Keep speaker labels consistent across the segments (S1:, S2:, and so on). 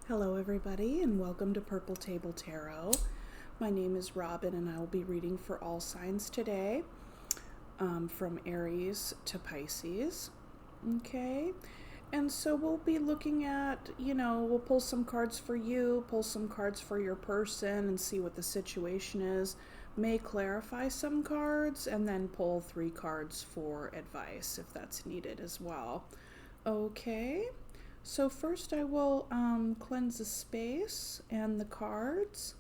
S1: Hello everybody and welcome to Purple Table Tarot. My name is Robin and I will be reading for all signs today, from Aries to Pisces. Okay, and so we'll be looking at, we'll pull some cards for you, pull some cards for your person and see what the situation is. May clarify some cards and then pull 3 cards for advice if that's needed as well. Okay. So first I will cleanse the space and the cards,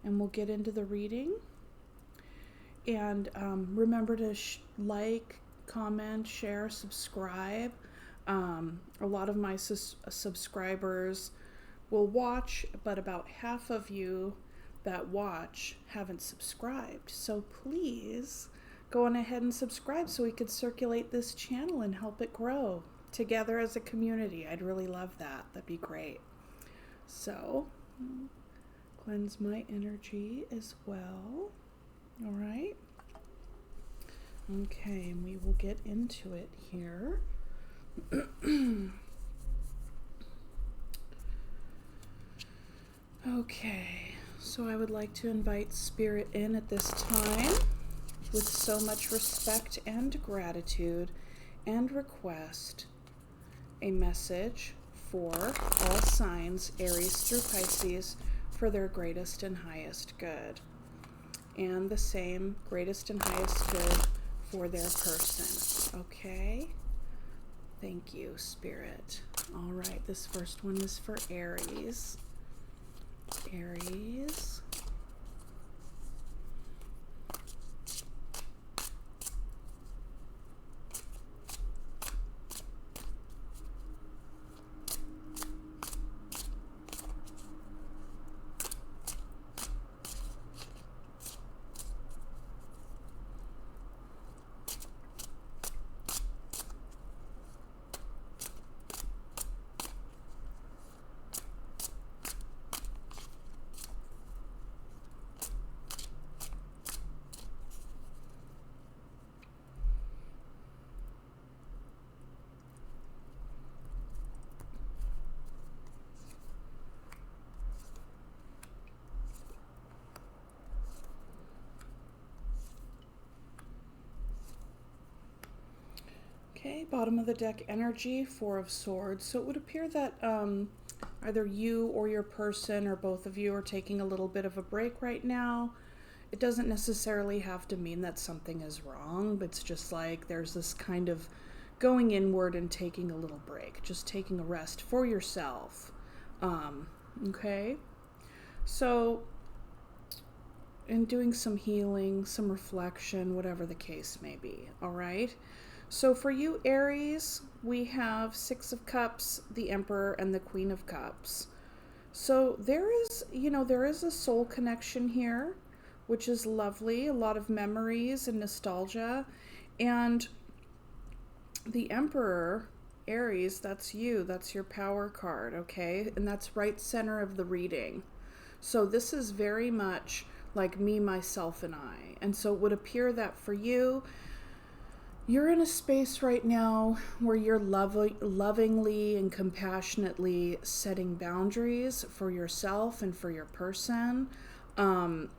S1: and we'll get into the reading. And remember to like, comment, share, subscribe. A lot of my subscribers will watch, but about half of you that watch haven't subscribed. So please go on ahead and subscribe so we could circulate this channel and help it grow together as a community. I'd really love that. That'd be great. So, cleanse my energy as well. All right. Okay, and we will get into it here. Okay, so I would like to invite Spirit in at this time with so much respect and gratitude and request a message for all signs, Aries through Pisces, for their greatest and highest good. And the same greatest and highest good for their person. Okay? Thank you, Spirit. All right, this first one is for Aries. Aries. Okay, bottom of the deck energy, 4 of Swords. So it would appear that either you or your person or both of you are taking a little bit of a break right now. It doesn't necessarily have to mean that something is wrong, but it's just like there's this kind of going inward and taking a little break, just taking a rest for yourself. Okay? So, and doing some healing, some reflection, whatever the case may be, all right? So for you, Aries, we have 6 of Cups, the Emperor, and the Queen of Cups. So there is a soul connection here, which is lovely, a lot of memories and nostalgia. And the Emperor, Aries, that's you, that's your power card, okay? And that's right center of the reading. So this is very much like me, myself, and I. And so it would appear that for you, you're in a space right now where you're lovingly and compassionately setting boundaries for yourself and for your person. And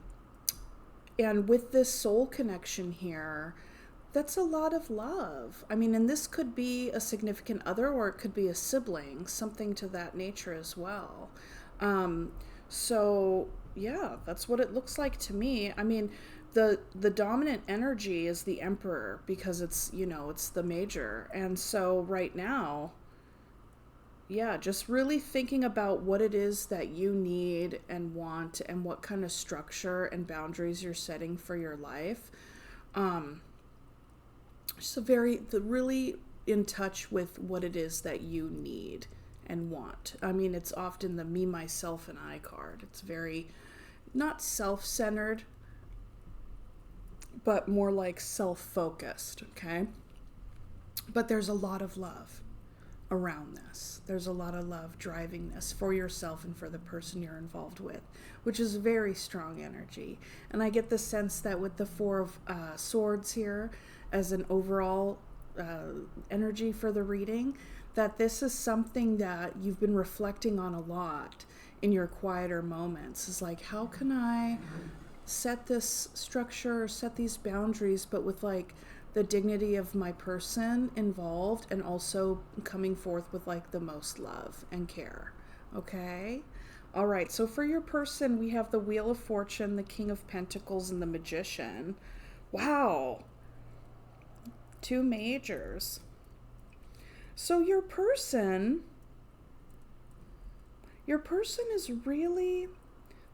S1: with this soul connection here, that's a lot of love. I mean, and this could be a significant other or it could be a sibling, something to that nature as well. So, yeah, that's what it looks like to me. I mean, the dominant energy is the Emperor because it's, it's the major. And so right now, yeah, just really thinking about what it is that you need and want and what kind of structure and boundaries you're setting for your life. Just really in touch with what it is that you need and want. I mean, it's often the me, myself, and I card. It's very not self-centered, but more like self-focused, okay? But there's a lot of love around this. There's a lot of love driving this for yourself and for the person you're involved with, which is very strong energy. And I get the sense that with the 4 of Swords here as an overall energy for the reading, that this is something that you've been reflecting on a lot in your quieter moments. Is like, how can I set this structure, set these boundaries, but with like the dignity of my person involved, and also coming forth with like the most love and care. Okay? All right, so for your person, we have the Wheel of Fortune, the King of Pentacles, and the Magician. Wow. 2 majors. So your person is really,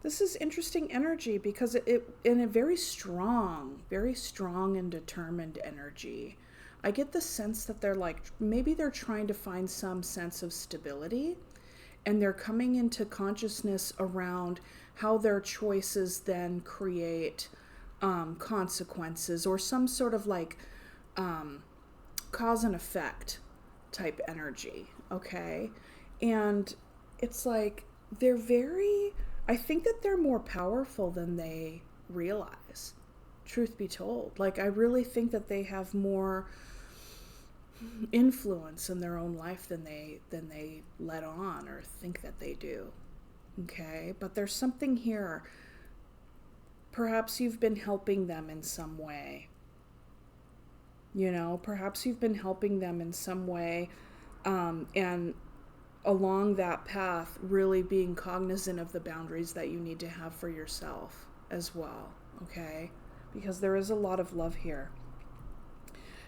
S1: this is interesting energy, because it in a very strong and determined energy. I get the sense that they're like, maybe they're trying to find some sense of stability, and they're coming into consciousness around how their choices then create consequences, or some sort of like cause and effect type energy. Okay? And it's like I think that they're more powerful than they realize, truth be told. Like, I really think that they have more influence in their own life than they let on or think that they do. Okay? But there's something here. Perhaps you've been helping them in some way. Perhaps you've been helping them in some way, and along that path, really being cognizant of the boundaries that you need to have for yourself as well, okay? Because there is a lot of love here.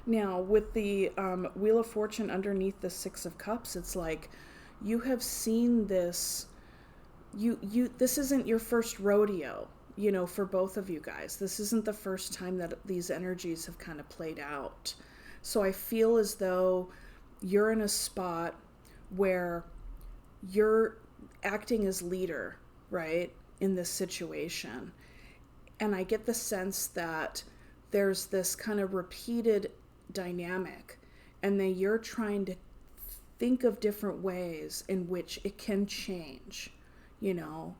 S1: Now, with the Wheel of Fortune underneath the 6 of Cups, it's like you have seen this. This isn't your first rodeo, for both of you guys. This isn't the first time that these energies have kind of played out. So I feel as though you're in a spot where you're acting as leader, right, in this situation. And I get the sense that there's this kind of repeated dynamic, and that you're trying to think of different ways in which it can change,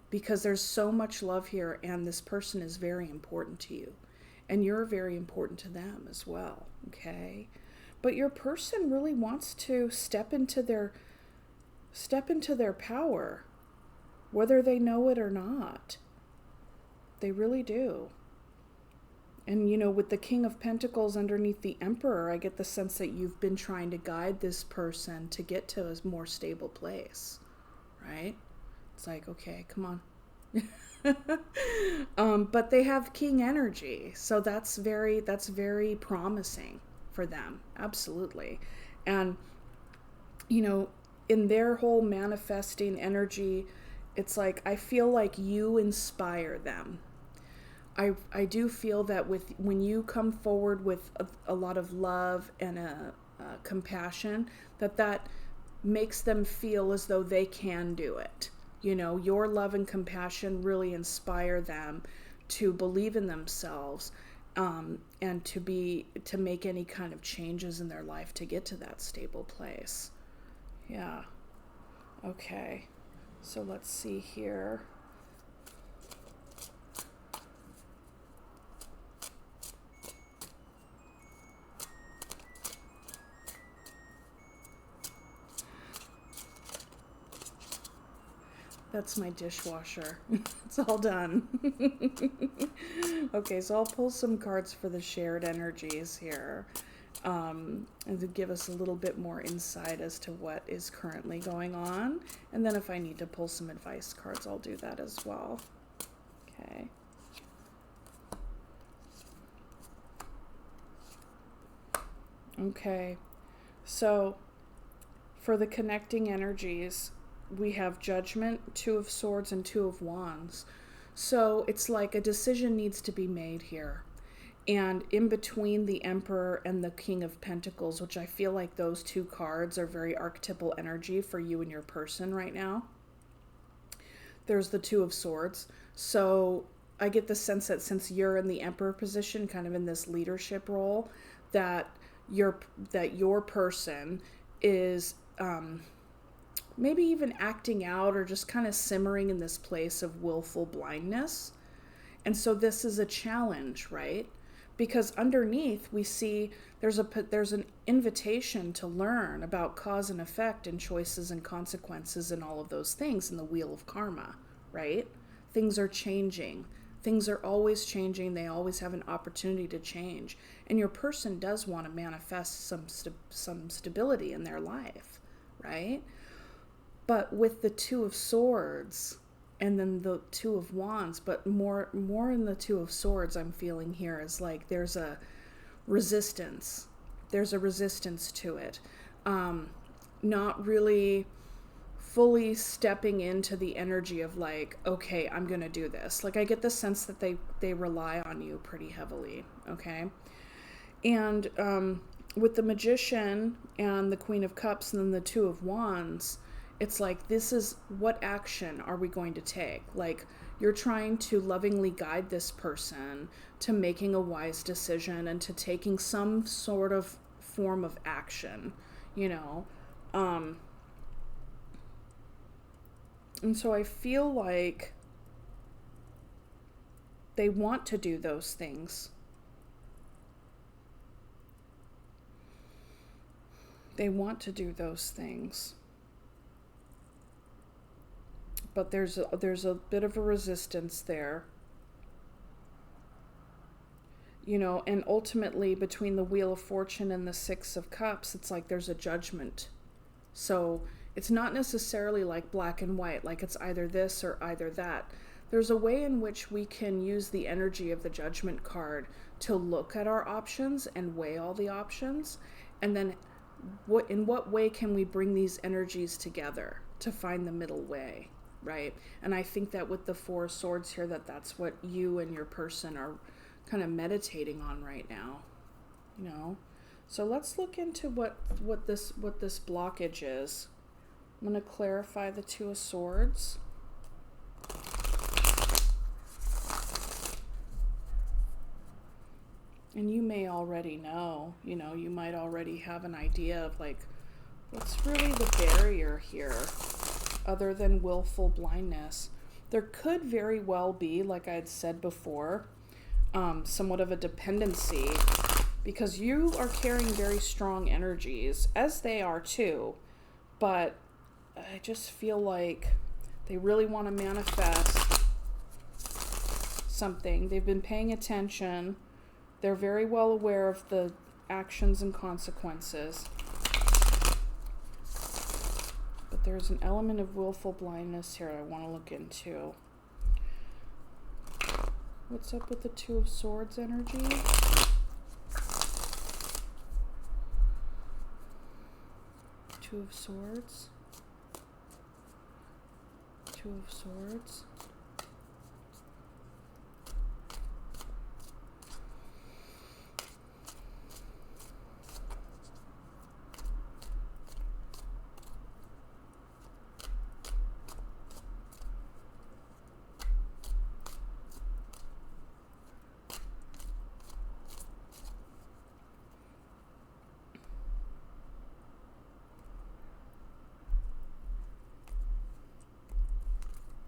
S1: because there's so much love here, and this person is very important to you, and you're very important to them as well, okay? But your person really wants to step into their power, whether they know it or not. They really do. And, with the King of Pentacles underneath the Emperor, I get the sense that you've been trying to guide this person to get to a more stable place, right? It's like, okay, come on. But they have King energy, so that's very promising for them, absolutely. And, in their whole manifesting energy, it's like, I feel like you inspire them. I do feel that when you come forward with a lot of love and a compassion, that makes them feel as though they can do it. Your love and compassion really inspire them to believe in themselves, and to make any kind of changes in their life to get to that stable place. Yeah. Okay. So let's see here. That's my dishwasher. It's all done. Okay, so I'll pull some cards for the shared energies here, and to give us a little bit more insight as to what is currently going on. And then if I need to pull some advice cards, I'll do that as well. Okay. Okay, so for the connecting energies, we have Judgment, 2 of Swords, and 2 of Wands. So it's like a decision needs to be made here. And in between the Emperor and the King of Pentacles, which I feel like those 2 cards are very archetypal energy for you and your person right now, there's the 2 of Swords. So I get the sense that since you're in the Emperor position, kind of in this leadership role, that your person is maybe even acting out or just kind of simmering in this place of willful blindness. And so this is a challenge, right? because underneath we see there's an invitation to learn about cause and effect and choices and consequences and all of those things in the wheel of karma, right? Things are changing. Things are always changing. They always have an opportunity to change. And your person does want to manifest some stability in their life, right? But with the Two of Swords and then the Two of Wands, but more in the Two of Swords, I'm feeling here is like there's a resistance. There's a resistance to it. Not really fully stepping into the energy of like, okay, I'm going to do this. Like I get the sense that they rely on you pretty heavily, okay? And with the Magician and the Queen of Cups and then the Two of Wands, it's like, this is what action are we going to take? Like you're trying to lovingly guide this person to making a wise decision and to taking some sort of form of action, you know? And so I feel like they want to do those things. They want to do those things. But there's a bit of a resistance there. You know, and ultimately between the Wheel of Fortune and the Six of Cups, it's like there's a judgment. So it's not necessarily like black and white, like it's either this or either that. There's a way in which we can use the energy of the Judgment card to look at our options and weigh all the options. And then in what way can we bring these energies together to find the middle way, right? And I think that with the Four of Swords here, that's what you and your person are kind of meditating on right now, you know? So let's look into what this blockage is. I'm going to clarify the Two of Swords. And you may already know, you know, you might already have an idea of like, what's really the barrier here other than willful blindness? There could very well be, like I had said before, somewhat of a dependency, because you are carrying very strong energies, as they are too, but I just feel like they really want to manifest something. They've been paying attention. They're very well aware of the actions and consequences. But there's an element of willful blindness here I want to look into. What's up with the Two of Swords energy? Two of Swords. Two of Swords.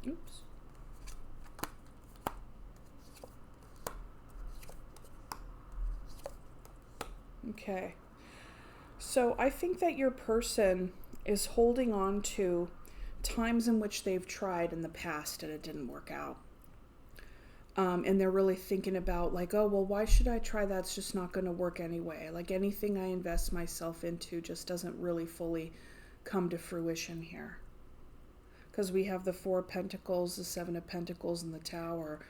S1: Oops. Okay. So I think that your person is holding on to times in which they've tried in the past and it didn't work out. And they're really thinking about like, oh, well, why should I try that? It's just not going to work anyway. Like anything I invest myself into just doesn't really fully come to fruition here. Because we have the Four of Pentacles, the Seven of Pentacles, and the Tower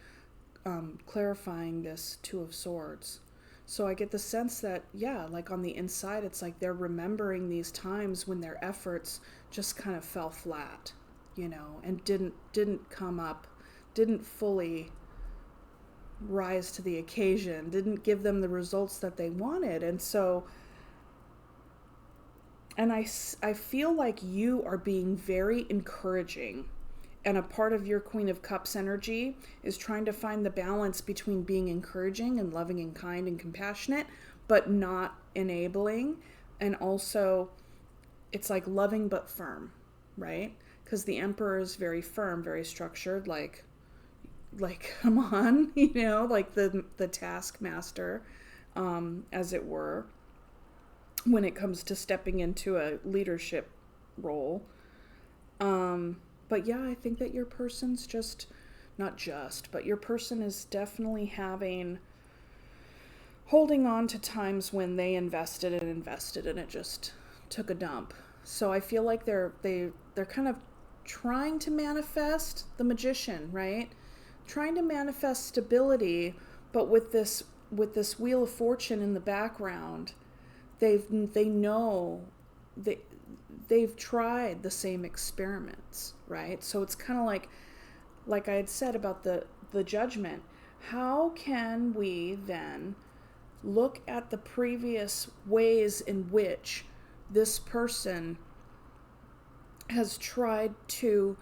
S1: clarifying this Two of Swords. So I get the sense that, yeah, like on the inside, it's like they're remembering these times when their efforts just kind of fell flat, you know, and didn't come up, didn't fully rise to the occasion, didn't give them the results that they wanted. And so, and I feel like you are being very encouraging, and a part of your Queen of Cups energy is trying to find the balance between being encouraging and loving and kind and compassionate, but not enabling. And also, it's like loving but firm, right? Because the Emperor is very firm, very structured, like like, come on, you know, like the taskmaster, as it were, when it comes to stepping into a leadership role. But yeah, I think that your person's but your person is definitely holding on to times when they invested and it just took a dump. So I feel like they're kind of trying to manifest the magician, right? Trying to manifest stability, but with this wheel of fortune in the background, they know they've tried the same experiments, right? So it's kind of like I had said about the judgment. How can we then look at the previous ways in which this person has tried to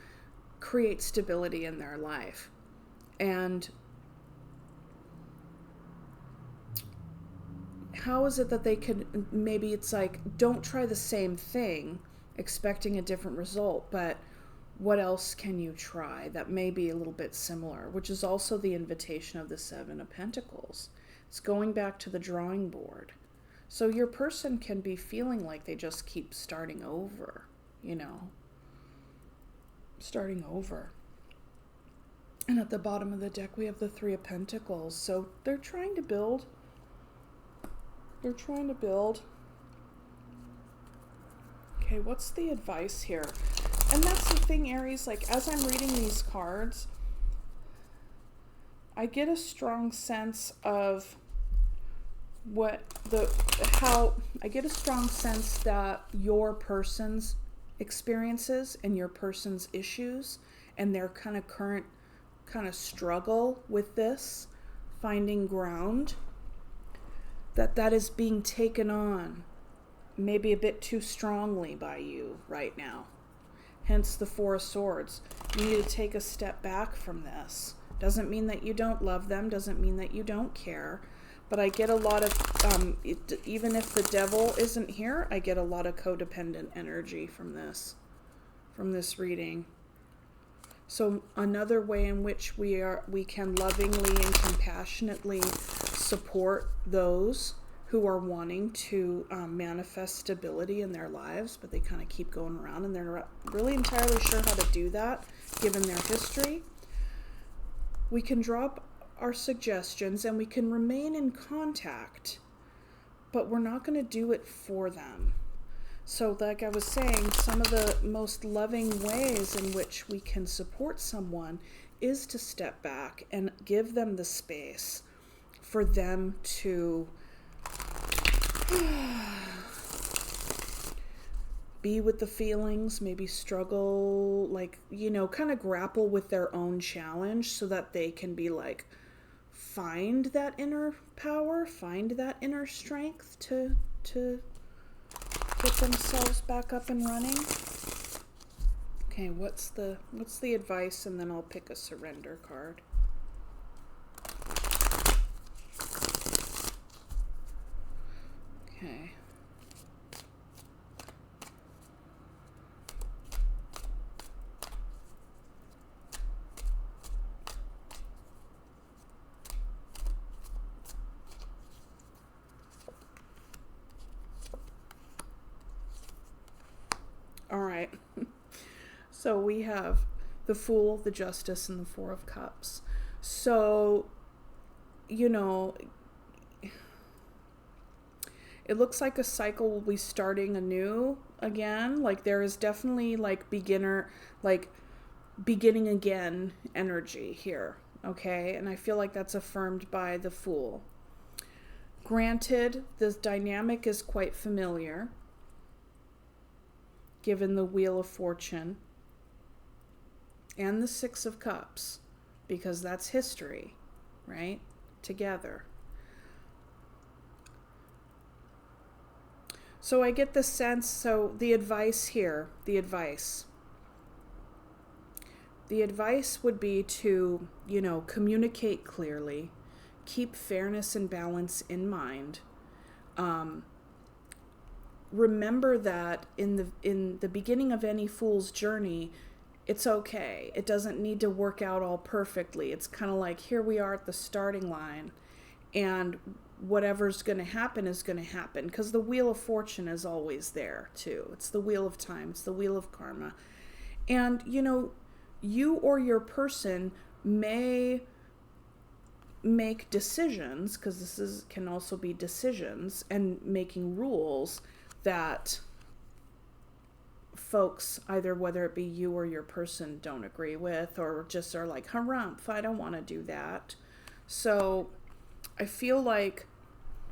S1: create stability in their life? And how is it that they could, maybe it's like, don't try the same thing expecting a different result, but what else can you try that may be a little bit similar, which is also the invitation of the Seven of Pentacles. It's going back to the drawing board. So your person can be feeling like they just keep starting over, you know, starting over. And at the bottom of the deck, we have the Three of Pentacles. So they're trying to build. They're trying to build. Okay, what's the advice here? And that's the thing, Aries, like as I'm reading these cards, I get a strong sense of I get a strong sense that your person's experiences and your person's issues and their kind of current kind of struggle with this, finding ground, that is being taken on maybe a bit too strongly by you right now. Hence the Four of Swords. You need to take a step back from this. Doesn't mean that you don't love them, doesn't mean that you don't care, but I get a lot of, even if the devil isn't here, I get a lot of codependent energy from this reading. So another way in which we can lovingly and compassionately support those who are wanting to manifest stability in their lives, but they kind of keep going around and they're not really entirely sure how to do that given their history. We can drop our suggestions and we can remain in contact, but we're not going to do it for them. So like I was saying, some of the most loving ways in which we can support someone is to step back and give them the space for them to be with the feelings, maybe struggle, like, you know, kind of grapple with their own challenge so that they can be like, find that inner power, find that inner strength to get themselves back up and running. Okay, what's the advice? And then I'll pick a surrender card. Okay. All right. So we have the Fool, the Justice, and the Four of Cups. So, you know, it looks like a cycle will be starting anew again. Like there is definitely like beginning again energy here. Okay. And I feel like that's affirmed by the Fool. Granted, this dynamic is quite familiar, given the Wheel of Fortune and the Six of Cups, because that's history, right? Together. So I get the sense, so the advice here, the advice would be to, you know, communicate clearly, keep fairness and balance in mind. Remember that in the beginning of any fool's journey, it's okay. It doesn't need to work out all perfectly. It's kind of like, here we are at the starting line, and whatever's going to happen is going to happen, because the wheel of fortune is always there too. It's the wheel of time. It's the wheel of karma. And, you know, you or your person may make decisions, because can also be decisions and making rules that folks, either whether it be you or your person, don't agree with, or just are like, harumph, I don't want to do that. So I feel like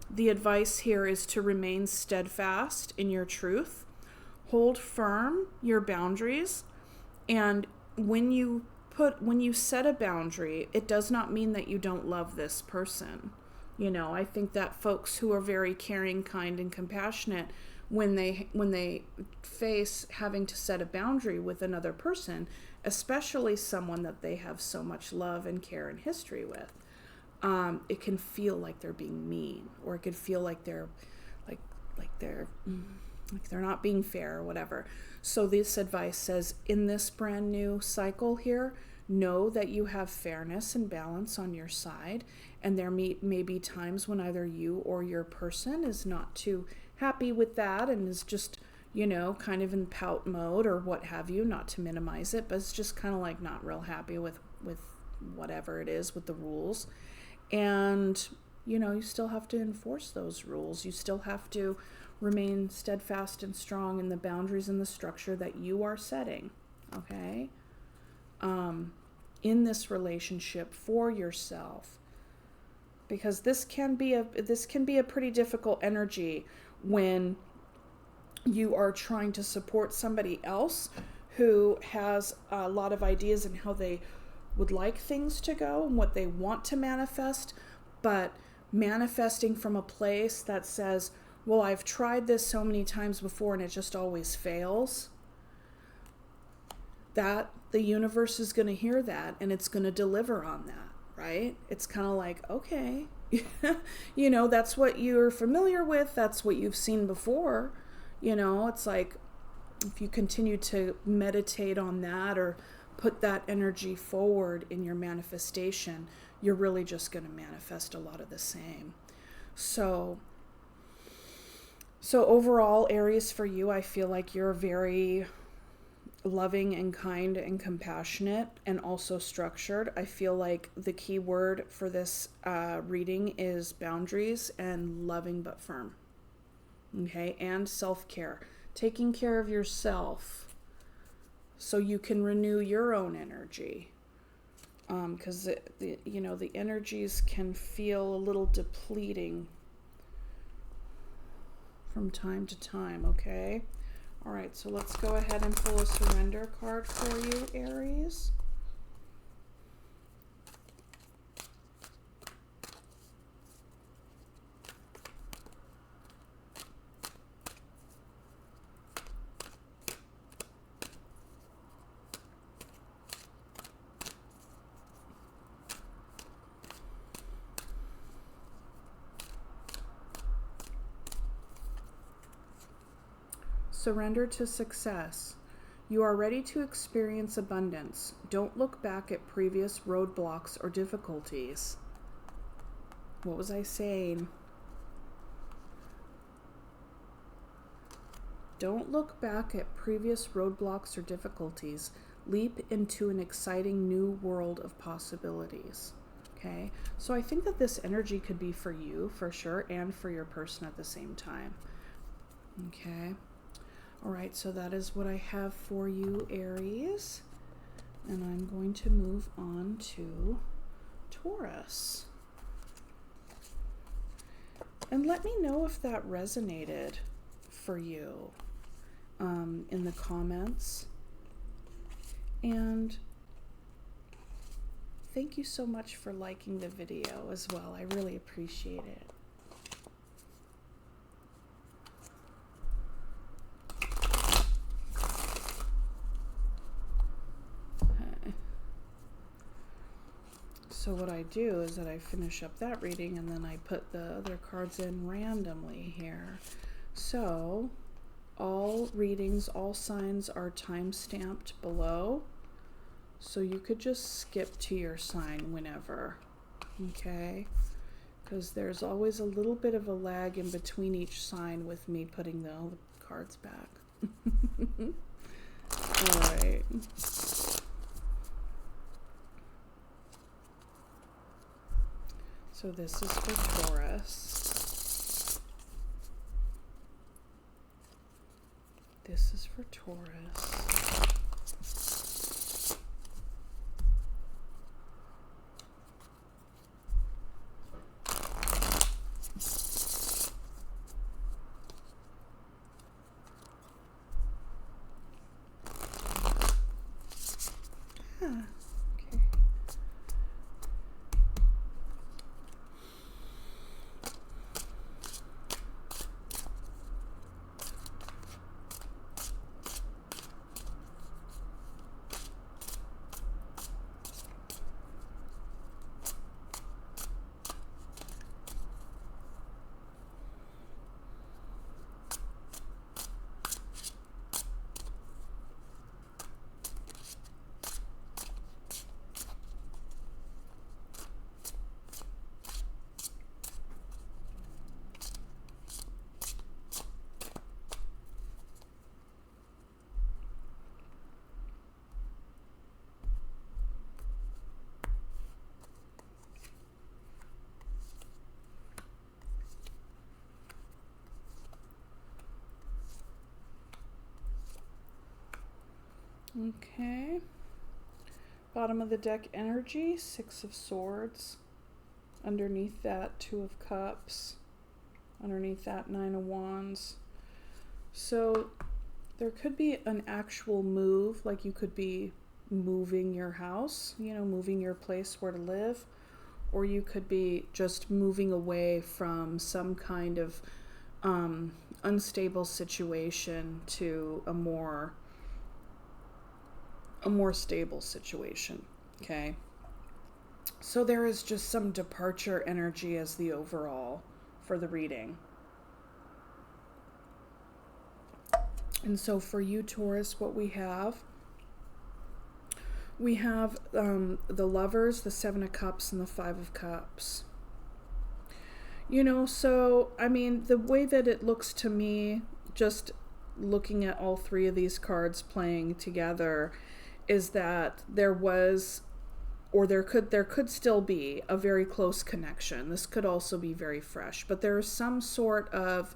S1: the advice here is to remain steadfast in your truth, hold firm your boundaries, and when you set a boundary, it does not mean that you don't love this person. You know, I think that folks who are very caring, kind, and compassionate, when they face having to set a boundary with another person, especially someone that they have so much love and care and history with, it can feel like they're being mean, or it could feel like they're they're not being fair or whatever. So this advice says, in this brand new cycle here, know that you have fairness and balance on your side, and there may be times when either you or your person is not too happy with that and is just, you know, kind of in pout mode or what have you, not to minimize it, but it's just kind of like not real happy with whatever it is with the rules. And, you know, you still have to enforce those rules. You still have to remain steadfast and strong in the boundaries and the structure that you are setting, okay? In this relationship for yourself, because this can be a pretty difficult energy when you are trying to support somebody else who has a lot of ideas in how they would like things to go and what they want to manifest, but manifesting from a place that says, well, I've tried this so many times before and it just always fails. That the universe is going to hear that and it's going to deliver on that, right? It's kind of like, okay, you know, that's what you're familiar with. That's what you've seen before. You know, it's like, if you continue to meditate on that or put that energy forward in your manifestation, you're really just going to manifest a lot of the same. So overall, Aries, for you, I feel like you're very loving and kind and compassionate and also structured. I feel like the key word for this reading is boundaries and loving but firm. Okay, and self-care. Taking care of yourself so you can renew your own energy. Because the energies can feel a little depleting from time to time, okay? All right, so let's go ahead and pull a surrender card for you, Aries. Surrender to success. You are ready to experience abundance. Don't look back at previous roadblocks or difficulties. What was I saying? Don't look back at previous roadblocks or difficulties. Leap into an exciting new world of possibilities. Okay? So I think that this energy could be for you, for sure, and for your person at the same time. Okay? All right, so that is what I have for you, Aries. And I'm going to move on to Taurus. And let me know if that resonated for you in the comments. And thank you so much for liking the video as well. I really appreciate it. So what I do is that I finish up that reading and then I put the other cards in randomly here. So all readings, all signs are time stamped below. So you could just skip to your sign whenever, okay? Because there's always a little bit of a lag in between each sign with me putting all the cards back. All right. So this is for Taurus. This is for Taurus. Okay. Bottom of the deck energy, Six of Swords. Underneath that, Two of Cups. Underneath that, Nine of Wands. So there could be an actual move, like you could be moving your house, you know, moving your place where to live, or you could be just moving away from some kind of unstable situation to a more stable situation, okay? So there is just some departure energy as the overall for the reading. And so for you, Taurus, what we have the Lovers, the Seven of Cups, and the Five of Cups. You know, so, I mean, the way that it looks to me, just looking at all three of these cards playing together, is that there was, or there could still be a very close connection. This could also be very fresh, but there is some sort of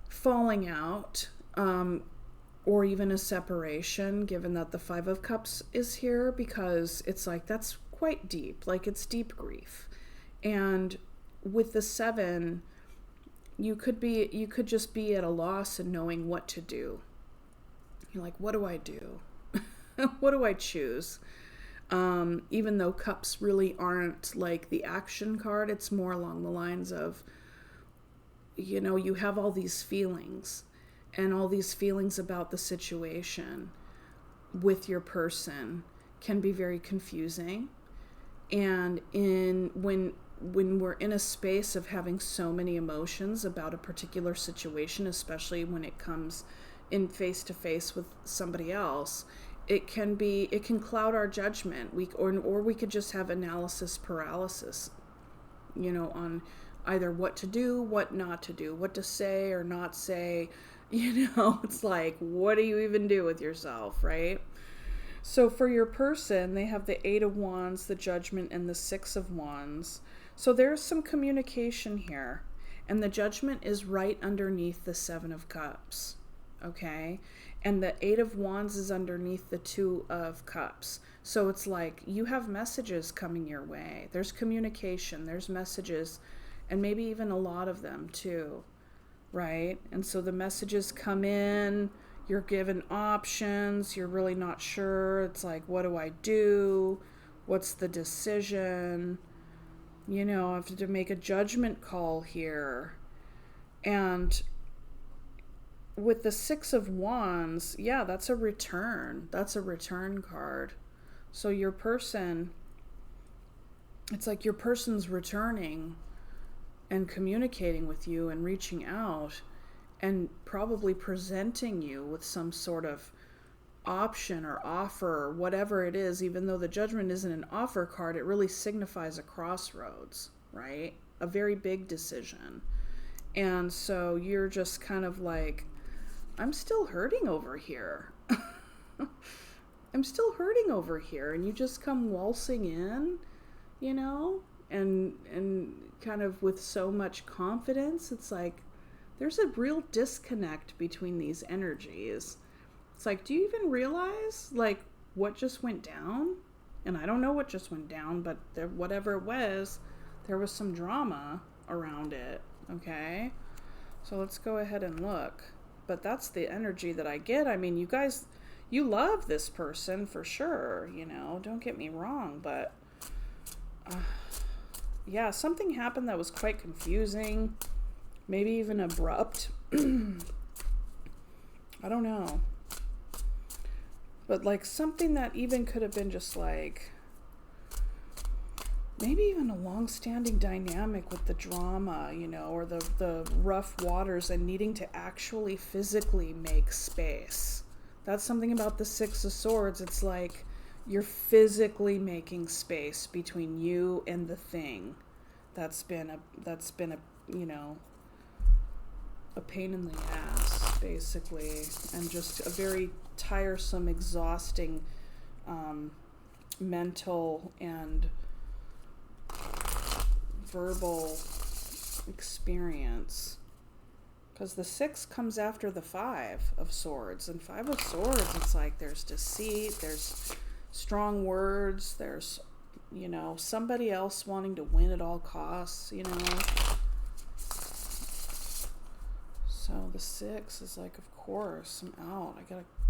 S1: falling out, or even a separation, given that the Five of Cups is here, because it's like, that's quite deep, like it's deep grief. And with the Seven, you could just be at a loss in knowing what to do. You're like, what do I do? What do I choose? Even though Cups really aren't like the action card, it's more along the lines of, you know, you have all these feelings and all these feelings about the situation with your person can be very confusing. And when we're in a space of having so many emotions about a particular situation, especially when it comes in face to face with somebody else, it can cloud our judgment. Or we could just have analysis paralysis, you know, on either what to do, what not to do, what to say or not say. You know, it's like, what do you even do with yourself, right? So for your person, they have the Eight of Wands, the Judgment, and the Six of Wands. So there's some communication here. And the Judgment is right underneath the Seven of Cups, okay? And the Eight of Wands is underneath the Two of Cups. So it's like you have messages coming your way. There's communication, there's messages, and maybe even a lot of them too, right? And so the messages come in, you're given options, you're really not sure. It's like, what do I do? What's the decision? You know, I have to make a judgment call here. And with the Six of Wands, yeah, that's a return. That's a return card. So your person, it's like your person's returning and communicating with you and reaching out and probably presenting you with some sort of option or offer or whatever it is, even though the Judgment isn't an offer card, it really signifies a crossroads, right? A very big decision. And so you're just kind of like, I'm still hurting over here. I'm still hurting over here. And you just come waltzing in, you know, and kind of with so much confidence. It's like there's a real disconnect between these energies. It's like, do you even realize like what just went down? And I don't know what just went down, but whatever it was, there was some drama around it. Okay, so let's go ahead and look. But that's the energy that I get. I mean, you guys, you love this person for sure, you know, don't get me wrong, but yeah, something happened that was quite confusing, maybe even abrupt. I don't know. But like something that even could have been just like, maybe even a long-standing dynamic with the drama, you know, or the rough waters and needing to actually physically make space. That's something about the Six of Swords. It's like you're physically making space between you and the thing that's been a you know, a pain in the ass, basically, and just a very tiresome, exhausting mental and verbal experience. Because the 6 comes after the 5 of Swords, and 5 of Swords, it's like there's deceit, there's strong words, there's, you know, somebody else wanting to win at all costs, you know. So the 6 is like, of course, I'm out. I'm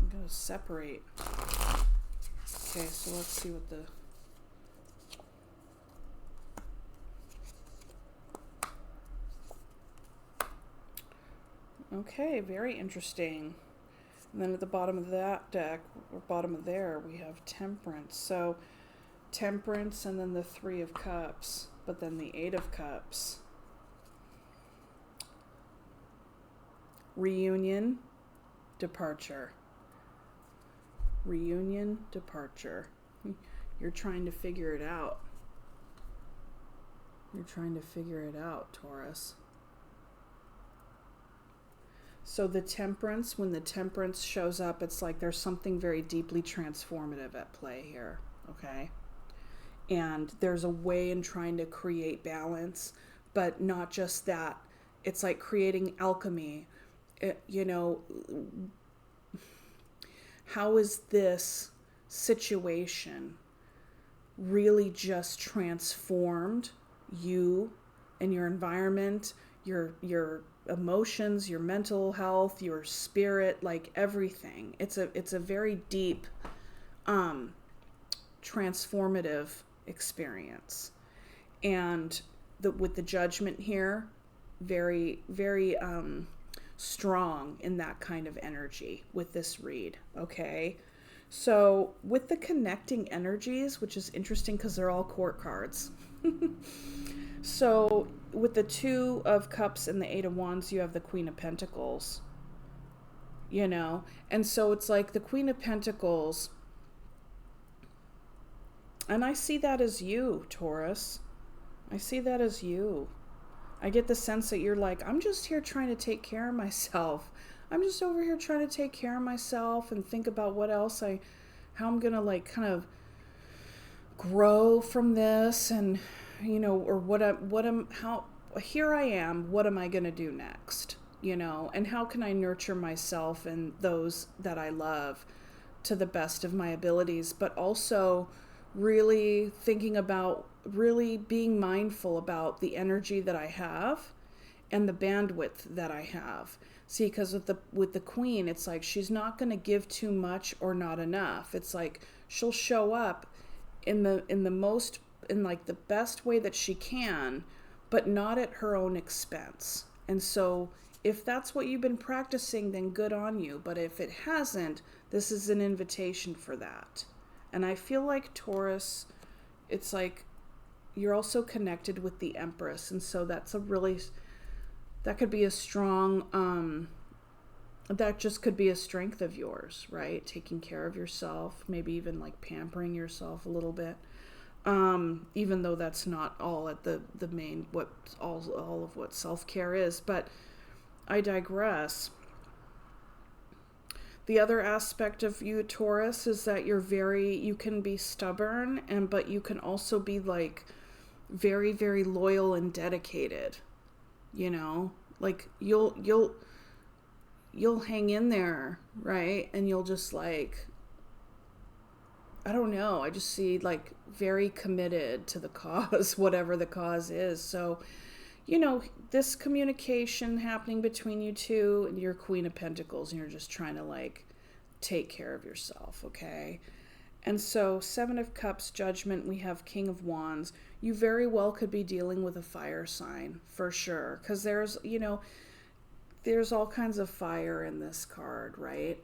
S1: gonna separate. Okay, so let's see what the okay, very interesting. And then at the bottom of that deck, or bottom of there, we have Temperance. So Temperance and then the 3 of Cups, but then the 8 of Cups. Reunion, departure. Reunion, departure. You're trying to figure it out. You're trying to figure it out, Taurus. So the Temperance, when the Temperance shows up, it's like there's something very deeply transformative at play here, okay? And there's a way in trying to create balance, but not just that. It's like creating alchemy. You know, how is this situation really just transformed you and your environment, your emotions, your mental health, your spirit, like everything. It's a very deep transformative experience. And with the Judgment here, very very strong in that kind of energy with this read. Okay, so with the connecting energies, which is interesting because they're all court cards. So with the 2 of Cups and the 8 of Wands, you have the Queen of Pentacles, you know, and so it's like the Queen of Pentacles, and I see that as you, Taurus. I see that as you. I get the sense that you're like, I'm just here trying to take care of myself. I'm just over here trying to take care of myself and think about what else how I'm gonna like kind of grow from this, and you know, or here I am, what am I gonna do next, you know, and how can I nurture myself and those that I love to the best of my abilities, but also really thinking about really being mindful about the energy that I have and the bandwidth that I have. See, because with the Queen, it's like she's not going to give too much or not enough. It's like she'll show up in like the best way that she can, but not at her own expense. And so if that's what you've been practicing, then good on you. But if it hasn't, this is an invitation for that. And I feel like Taurus, it's like you're also connected with the Empress. And so that could be a strong that just could be a strength of yours, right? Taking care of yourself, maybe even like pampering yourself a little bit. Even though that's not all at the main, what all of what self-care is, but I digress. The other aspect of you, Taurus, is that you can be stubborn, but you can also be like very, very loyal and dedicated, you know, like you'll hang in there, right? And you'll just like, I don't know, I just see like very committed to the cause, whatever the cause is. So, you know, this communication happening between you two, and you're Queen of Pentacles, and you're just trying to like take care of yourself, okay? And so 7 of Cups, Judgment, we have King of Wands. You very well could be dealing with a fire sign, for sure, because there's, you know, there's all kinds of fire in this card, right?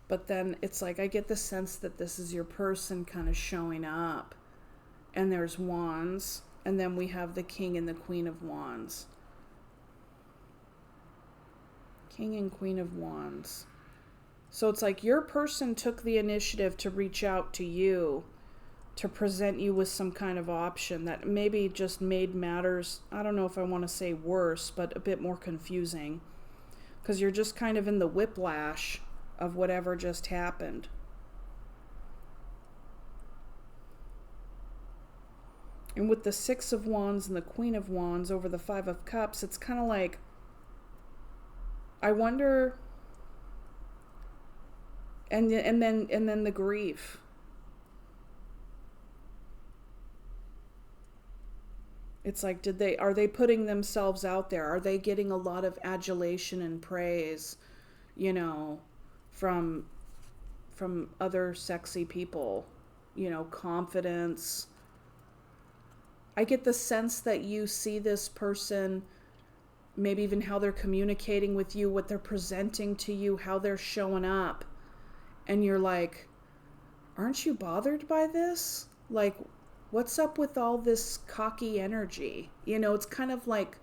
S1: But then it's like, I get the sense that this is your person kind of showing up. And there's Wands. And then we have the King and the Queen of Wands. King and Queen of Wands. So it's like your person took the initiative to reach out to you, to present you with some kind of option that maybe just made matters, I don't know if I want to say worse, but a bit more confusing. Because you're just kind of in the whiplash of whatever just happened. And with the 6 of Wands and the Queen of Wands over the 5 of Cups, it's kind of like, I wonder, and then the grief. It's like, are they putting themselves out there? Are they getting a lot of adulation and praise, you know, from other sexy people, you know, confidence. I get the sense that you see this person, maybe even how they're communicating with you, what they're presenting to you, how they're showing up. And you're like, aren't you bothered by this? Like, what's up with all this cocky energy? You know, it's kind of like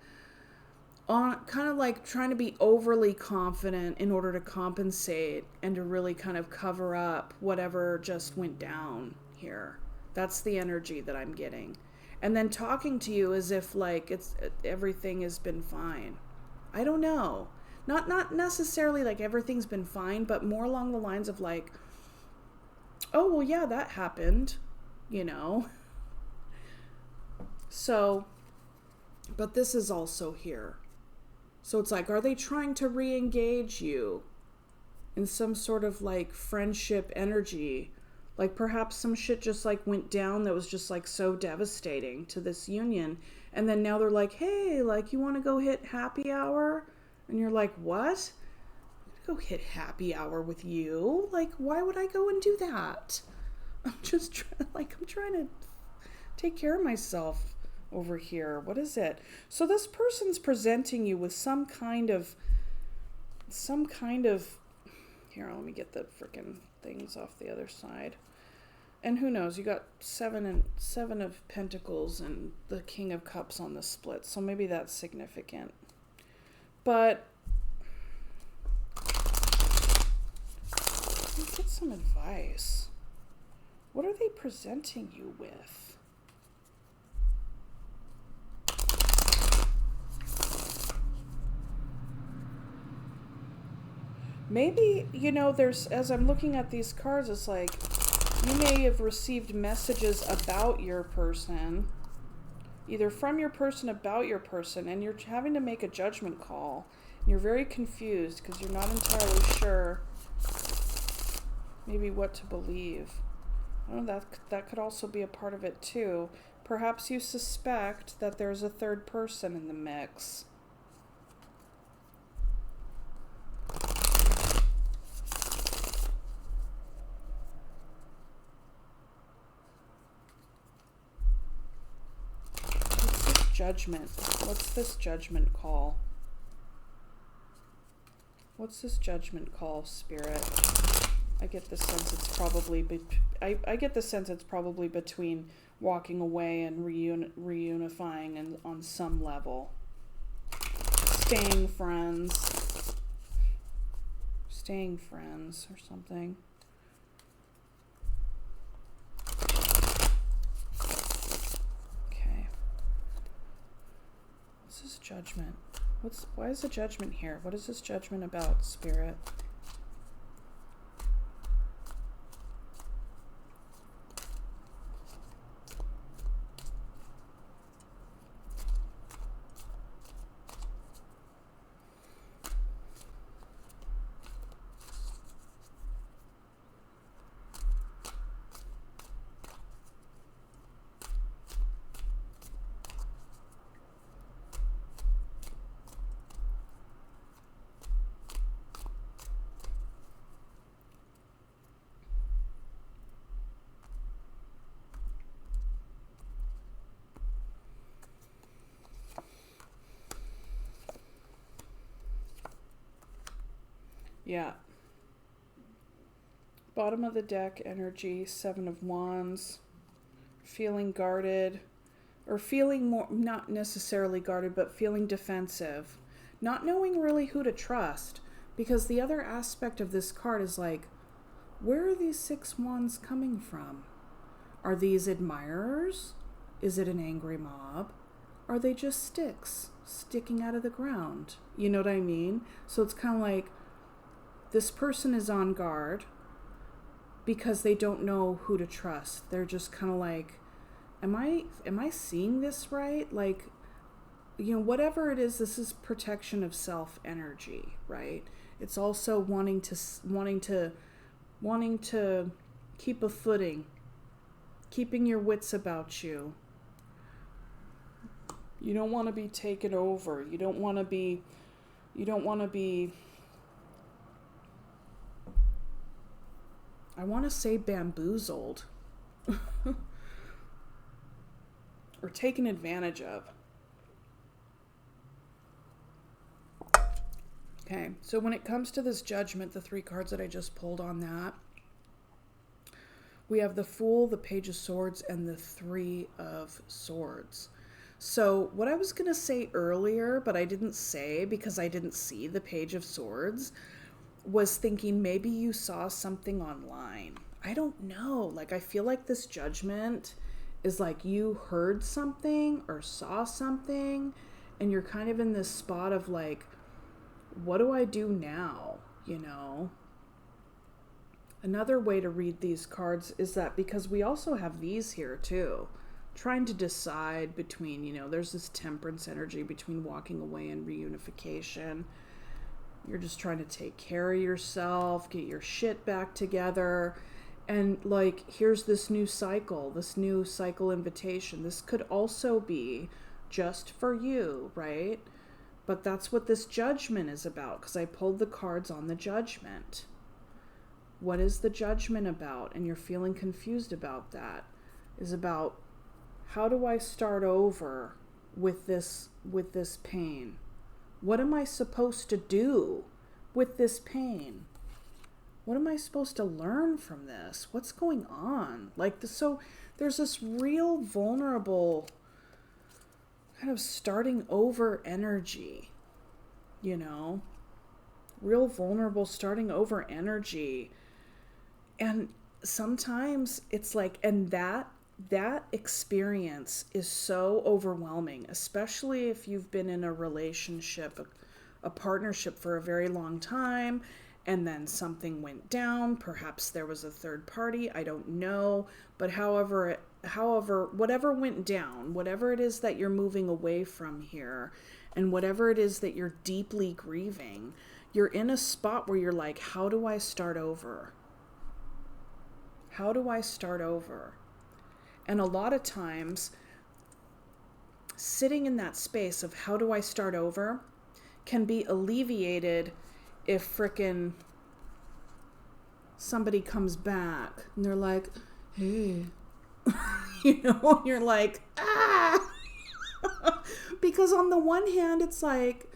S1: trying to be overly confident in order to compensate and to really kind of cover up whatever just went down here. That's the energy that I'm getting. And then talking to you as if like everything has been fine. I don't know. Not necessarily like everything's been fine, but more along the lines of like, oh, well, yeah, that happened, you know. So, but this is also here. So it's like, are they trying to re-engage you in some sort of like friendship energy? Like perhaps some shit just like went down that was just like so devastating to this union. And then now they're like, hey, like you want to go hit happy hour? And you're like, what? I'm gonna go hit happy hour with you? Like, why would I go and do that? I'm trying to take care of myself over here. What is it? So this person's presenting you with some kind of here, let me get the freaking things off the other side. And who knows, you got 7 of Pentacles and the King of Cups on the split, so maybe that's significant. But let's get some advice. What are they presenting you with? Maybe, you know, as I'm looking at these cards, it's like you may have received messages about your person, either from your person, about your person, and you're having to make a judgment call. And you're very confused because you're not entirely sure maybe what to believe. I don't know, that could also be a part of it too. Perhaps you suspect that there's a third person in the mix. Judgment. What's this judgment call? What's this judgment call, Spirit? I get the sense it's probably I get the sense it's probably between walking away and reunifying and on some level. Staying friends. staying friends or something. Okay. What's this judgment? Why is the judgment here? What is this judgment about, Spirit? Yeah. Bottom of the deck energy, 7 of Wands. Feeling guarded. Or feeling more, not necessarily guarded, but feeling defensive. Not knowing really who to trust. Because the other aspect of this card is like, where are these 6 Wands coming from? Are these admirers? Is it an angry mob? Are they just sticks sticking out of the ground? You know what I mean? So it's kind of like, this person is on guard because they don't know who to trust. They're just kind of like, am I seeing this right? Like, you know, whatever it is, this is protection of self energy, right? It's also wanting to keep a footing, keeping your wits about you. You don't want to be taken over. You don't want to be I want to say bamboozled or taken advantage of. Okay, so when it comes to this judgment, the 3 cards that I just pulled on that, we have the Fool, the Page of Swords, and the 3 of Swords. So what I was going to say earlier, but I didn't say because I didn't see the Page of Swords, was thinking maybe you saw something online. I don't know. Like, I feel like this judgment is like you heard something or saw something and you're kind of in this spot of like, what do I do now? You know? Another way to read these cards is that because we also have these here too, trying to decide between, you know, there's this Temperance energy between walking away and reunification. You're just trying to take care of yourself, get your shit back together. And like, here's this new cycle invitation. This could also be just for you, right? But that's what this judgment is about, because I pulled the cards on the judgment. What is the judgment about? And you're feeling confused about that. Is about, how do I start over with this pain? What am I supposed to do with this pain? What am I supposed to learn from this? What's going on? Like, so there's this real vulnerable kind of starting over energy, you know? Real vulnerable starting over energy. And sometimes it's like, and that experience is so overwhelming, especially if you've been in a relationship, a partnership for a very long time, and then something went down. Perhaps there was a third party. I don't know. But however, whatever went down, whatever it is that you're moving away from here, and whatever it is that you're deeply grieving, you're in a spot where you're like, how do I start over? How do I start over? And a lot of times, sitting in that space of how do I start over can be alleviated if frickin' somebody comes back and they're like, hey, you know, you're like, ah, because on the one hand, it's like,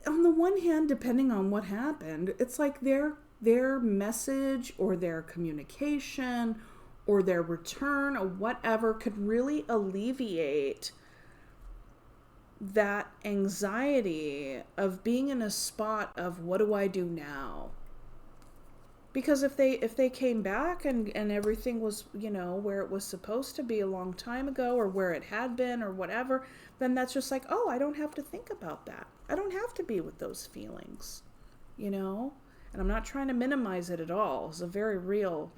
S1: on the one hand, depending on what happened, it's like their message or their communication or their return or whatever could really alleviate that anxiety of being in a spot of what do I do now? Because if they came back and everything was, you know, where it was supposed to be a long time ago, or where it had been, or whatever, then that's just like, oh, I don't have to think about that. I don't have to be with those feelings, you know? And I'm not trying to minimize it at all. It's a very real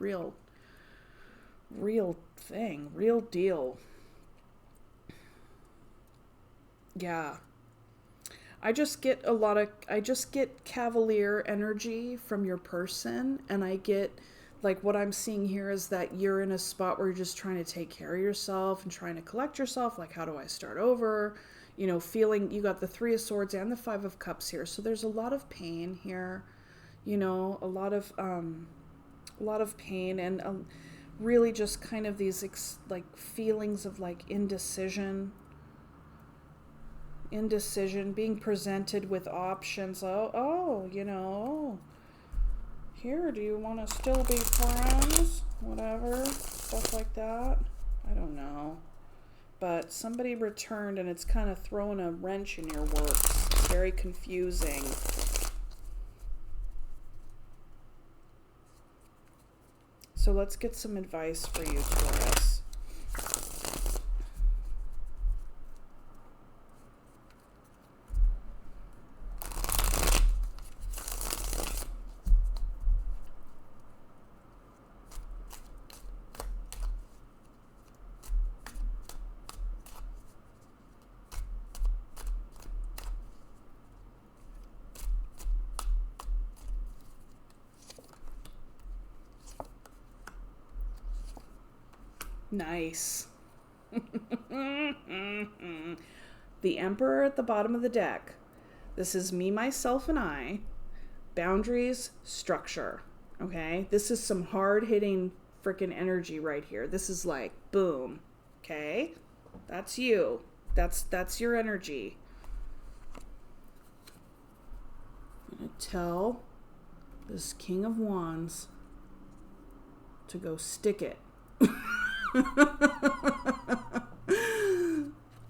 S1: thing, real deal. Yeah. I just get cavalier energy from your person, and I get, like, what I'm seeing here is that you're in a spot where you're just trying to take care of yourself and trying to collect yourself, like, how do I start over? You know, feeling, you got the Three of Swords and the Five of Cups here, so there's a lot of pain here, you know, a lot of pain, and really just kind of these like feelings of like indecision, being presented with options. You know, here, do you want to still be friends? Whatever, stuff like that. I don't know. But somebody returned, and it's kind of throwing a wrench in your works. It's very confusing. So let's get some advice for you, Taurus. Nice. The Emperor at the bottom of the deck. This is me, myself, and I. Boundaries, structure. Okay? This is some hard-hitting freaking energy right here. This is like, boom. Okay? That's you. That's your energy. I'm going to tell this King of Wands to go stick it.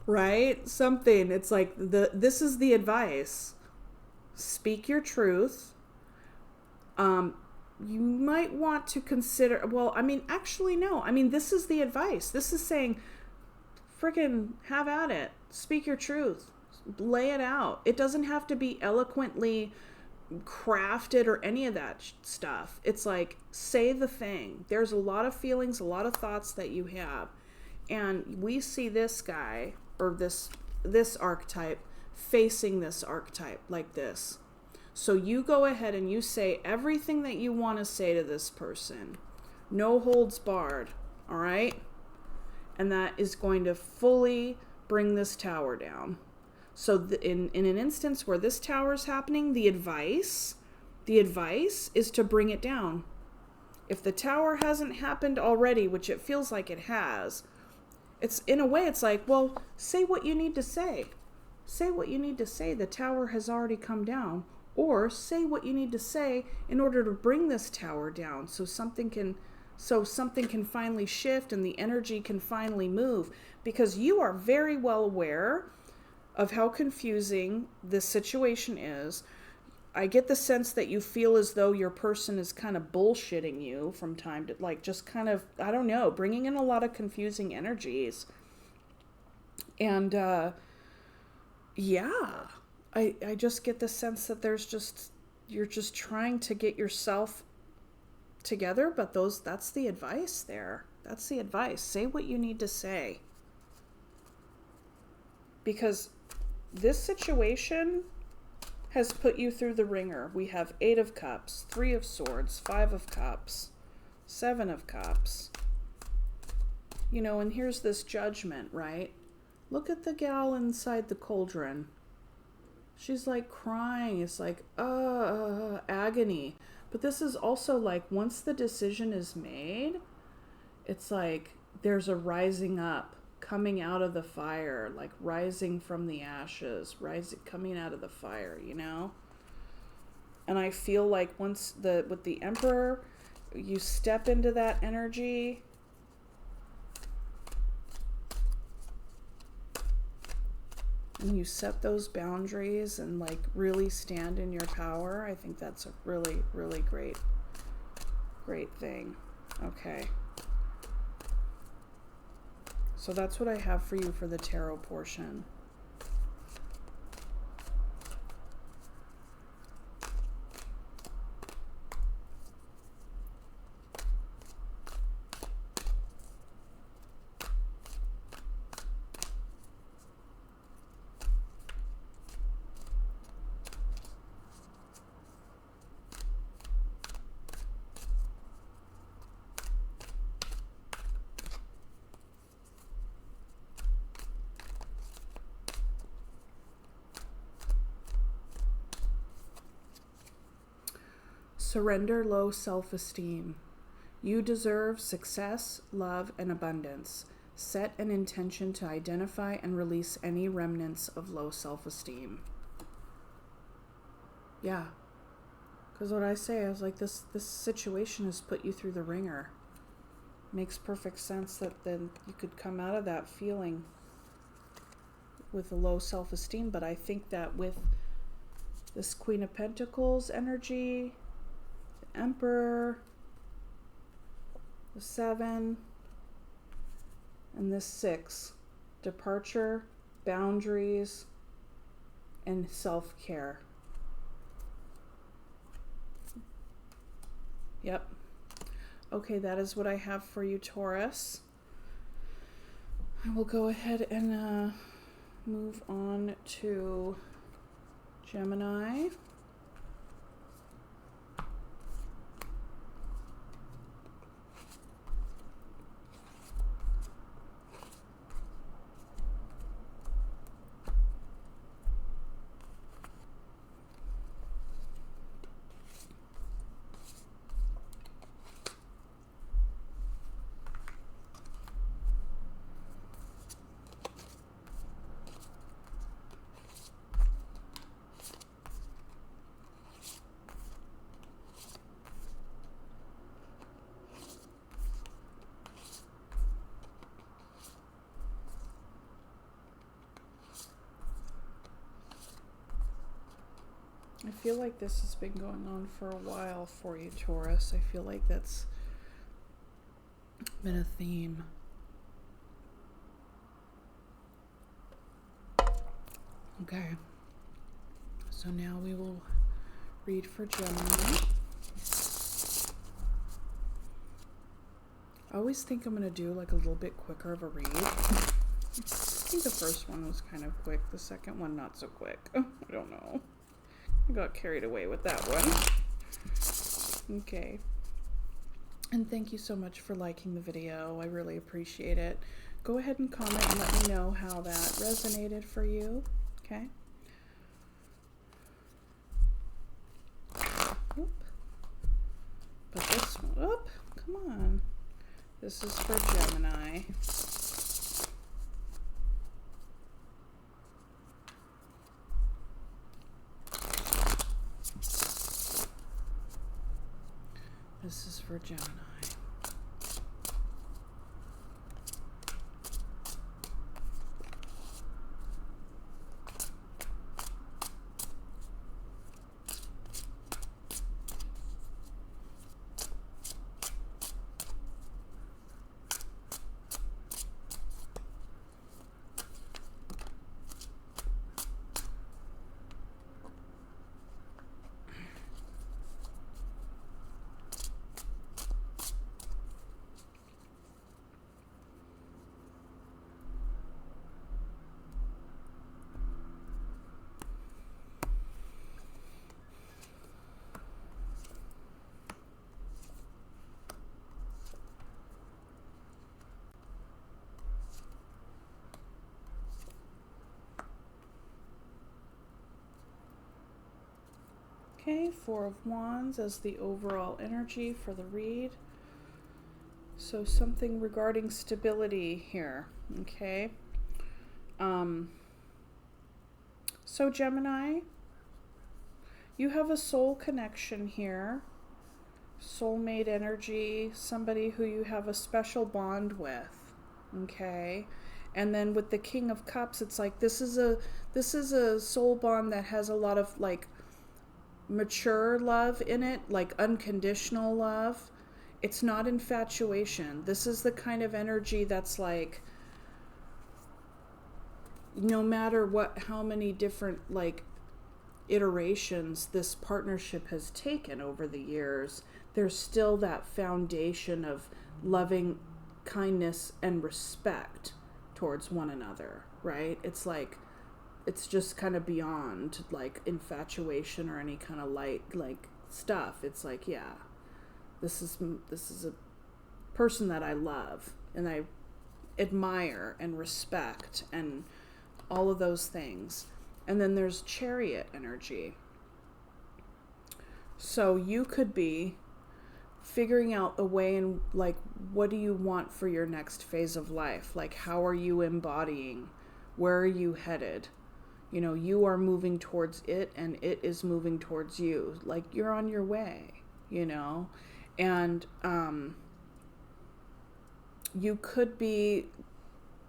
S1: Right? Something. It's like this is the advice. Speak your truth. You might want to consider, well, I mean, actually, no. I mean, this is the advice. This is saying, freaking have at it. Speak your truth. Lay it out. It doesn't have to be eloquently crafted or any of that stuff. It's like, say the thing. There's a lot of feelings, a lot of thoughts that you have. And we see this guy, or this archetype, facing this archetype like this. So you go ahead and you say everything that you want to say to this person. No holds barred. All right? And that is going to fully bring this tower down. So in an instance where this tower is happening, the advice is to bring it down. If the tower hasn't happened already, which it feels like it has, it's in a way, it's like, well, say what you need to say. Say what you need to say. The tower has already come down. Or say what you need to say in order to bring this tower down, so something can finally shift and the energy can finally move. Because you are very well aware of how confusing this situation is. I get the sense that you feel as though your person is kind of bullshitting you from time to, like, just kind of, I don't know, bringing in a lot of confusing energies. And, yeah, I just get the sense that you're just trying to get yourself together, but that's the advice there. That's the advice. Say what you need to say. Because this situation has put you through the ringer. We have 8 of Cups, 3 of Swords, 5 of Cups, 7 of Cups. You know, and here's this Judgment, right? Look at the gal inside the cauldron. She's like crying. It's like, agony. But this is also like, once the decision is made, it's like there's a rising up, coming out of the fire, like rising from the ashes, coming out of the fire, you know? And I feel like once with the Emperor, you step into that energy, and you set those boundaries and like really stand in your power, I think that's a really, really great thing. Okay. So that's what I have for you for the tarot portion. Surrender low self-esteem. You deserve success, love, and abundance. Set an intention to identify and release any remnants of low self-esteem. Yeah. Because what I say, I was like, this situation has put you through the ringer. Makes perfect sense that then you could come out of that feeling with a low self-esteem. But I think that with this Queen of Pentacles energy, Emperor, the 7, and this 6, departure, boundaries, and self-care. Yep. Okay, that is what I have for you, Taurus. I will go ahead and move on to Gemini. I feel like this has been going on for a while for you, Taurus. I feel like that's been a theme. Okay. So now we will read for Gemini. I always think I'm going to do like a little bit quicker of a read. I think the first one was kind of quick. The second one, not so quick. I don't know. I got carried away with that one. Okay. And thank you so much for liking the video. I really appreciate it. Go ahead and comment and let me know how that resonated for you. Okay. Oop. But this one, oop, come on. This is for Gemini. This is for Gemini. Okay, Four of Wands as the overall energy for the read. So something regarding stability here, okay? So Gemini, you have a soul connection here. Soulmate energy, somebody who you have a special bond with, okay? And then with the King of Cups, it's like this is a soul bond that has a lot of like mature love in it, like unconditional love. It's not infatuation. This is the kind of energy that's like, no matter how many different like iterations this partnership has taken over the years, there's still that foundation of loving kindness and respect towards one another, right? It's like, it's just kind of beyond like infatuation or any kind of light like stuff. It's like, yeah, this is a person that I love and I admire and respect and all of those things. And then there's Chariot energy. So you could be figuring out a way in like, what do you want for your next phase of life? Like, how are you embodying? Where are you headed? You know, you are moving towards it and it is moving towards you. Like, you're on your way, you know? And you could be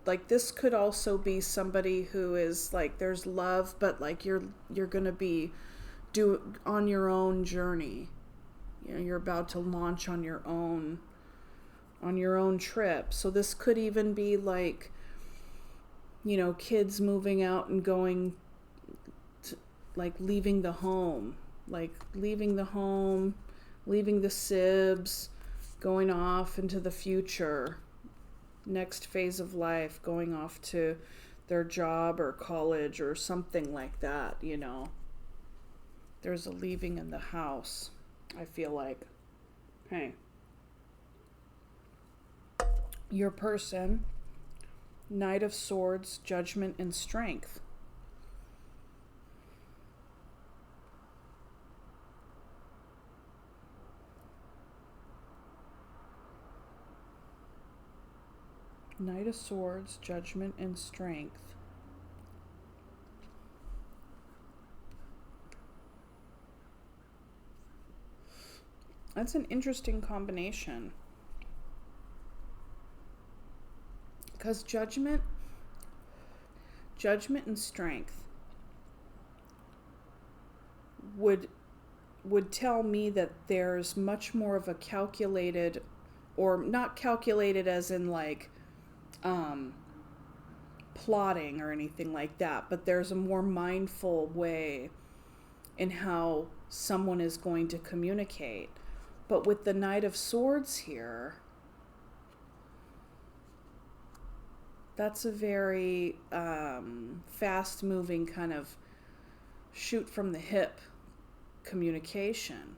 S1: like, this could also be somebody who is like, there's love, but like you're going to be on your own journey. You know, you're about to launch on your own trip. So this could even be like, you know, kids moving out and going to, like, leaving the home, leaving the sibs, going off into the future, next phase of life, going off to their job or college or something like that, you know. There's a leaving in the house, I feel like. Hey. Your person, Knight of Swords, Judgment, and Strength. Knight of Swords, Judgment, and Strength. That's an interesting combination. Because judgment and strength would tell me that there's much more of a calculated, or not calculated as in like plotting or anything like that, but there's a more mindful way in how someone is going to communicate. But with the Knight of Swords here, that's a very fast-moving kind of shoot from the hip communication.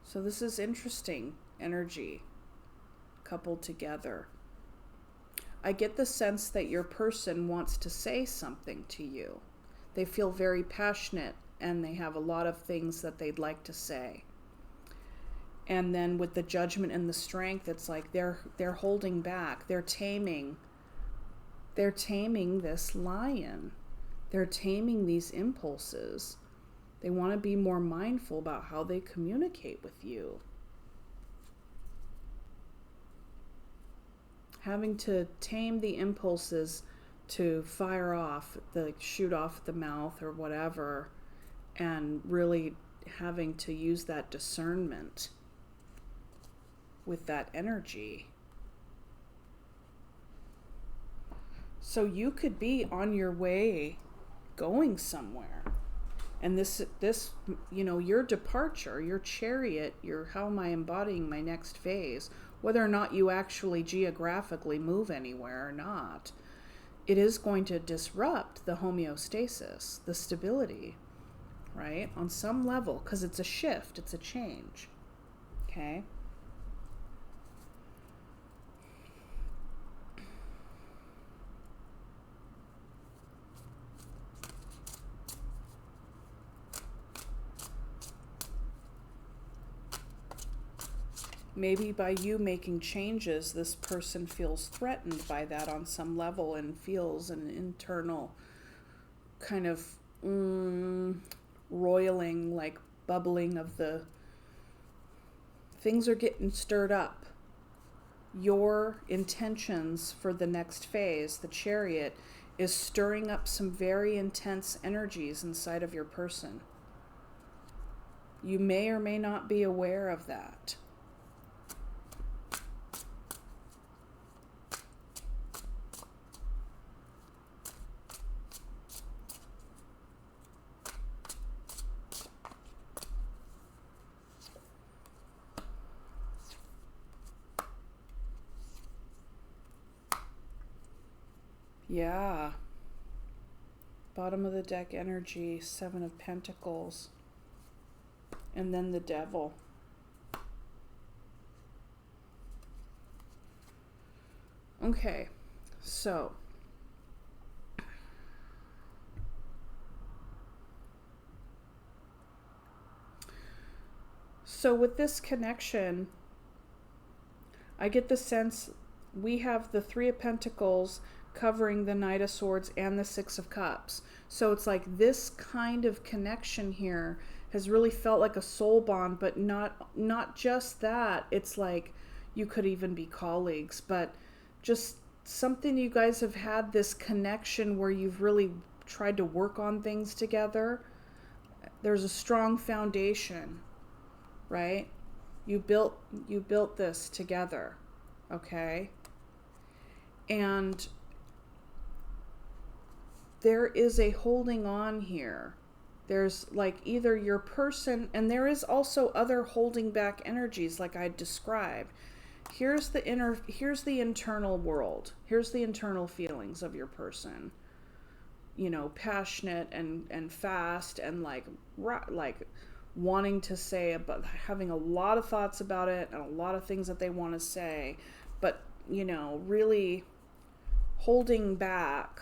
S1: So this is interesting energy coupled together. I get the sense that your person wants to say something to you. They feel very passionate and they have a lot of things that they'd like to say. And then with the Judgment and the Strength, it's like they're holding back. They're taming this lion. They're taming these impulses. They want to be more mindful about how they communicate with you. Having to tame the impulses to fire off, shoot off the mouth or whatever, and really having to use that discernment with that energy. So you could be on your way going somewhere. And this, you know, your departure, your chariot, how am I embodying my next phase, whether or not you actually geographically move anywhere or not, it is going to disrupt the homeostasis, the stability, right? On some level, because it's a shift, it's a change, okay? Maybe by you making changes, this person feels threatened by that on some level and feels an internal kind of roiling, like bubbling of the things are getting stirred up. your intentions for the next phase, the Chariot, is stirring up some very intense energies inside of your person. You may or may not be aware of that. Yeah. Bottom of the deck energy, Seven of Pentacles. And then the Devil. Okay, so with this connection, I get the sense we have the Three of Pentacles covering the Knight of Swords and the Six of Cups. So it's like this kind of connection here has really felt like a soul bond, but not just that. It's like you could even be colleagues, but just something you guys have had this connection where you've really tried to work on things together. There's a strong foundation, right? You built this together, okay? And there is a holding on here. There's like either your person, and there is also other holding back energies like I described. Here's the internal world. Here's the internal feelings of your person. You know, passionate and fast and like wanting to say, about having a lot of thoughts about it and a lot of things that they want to say, but you know, really holding back,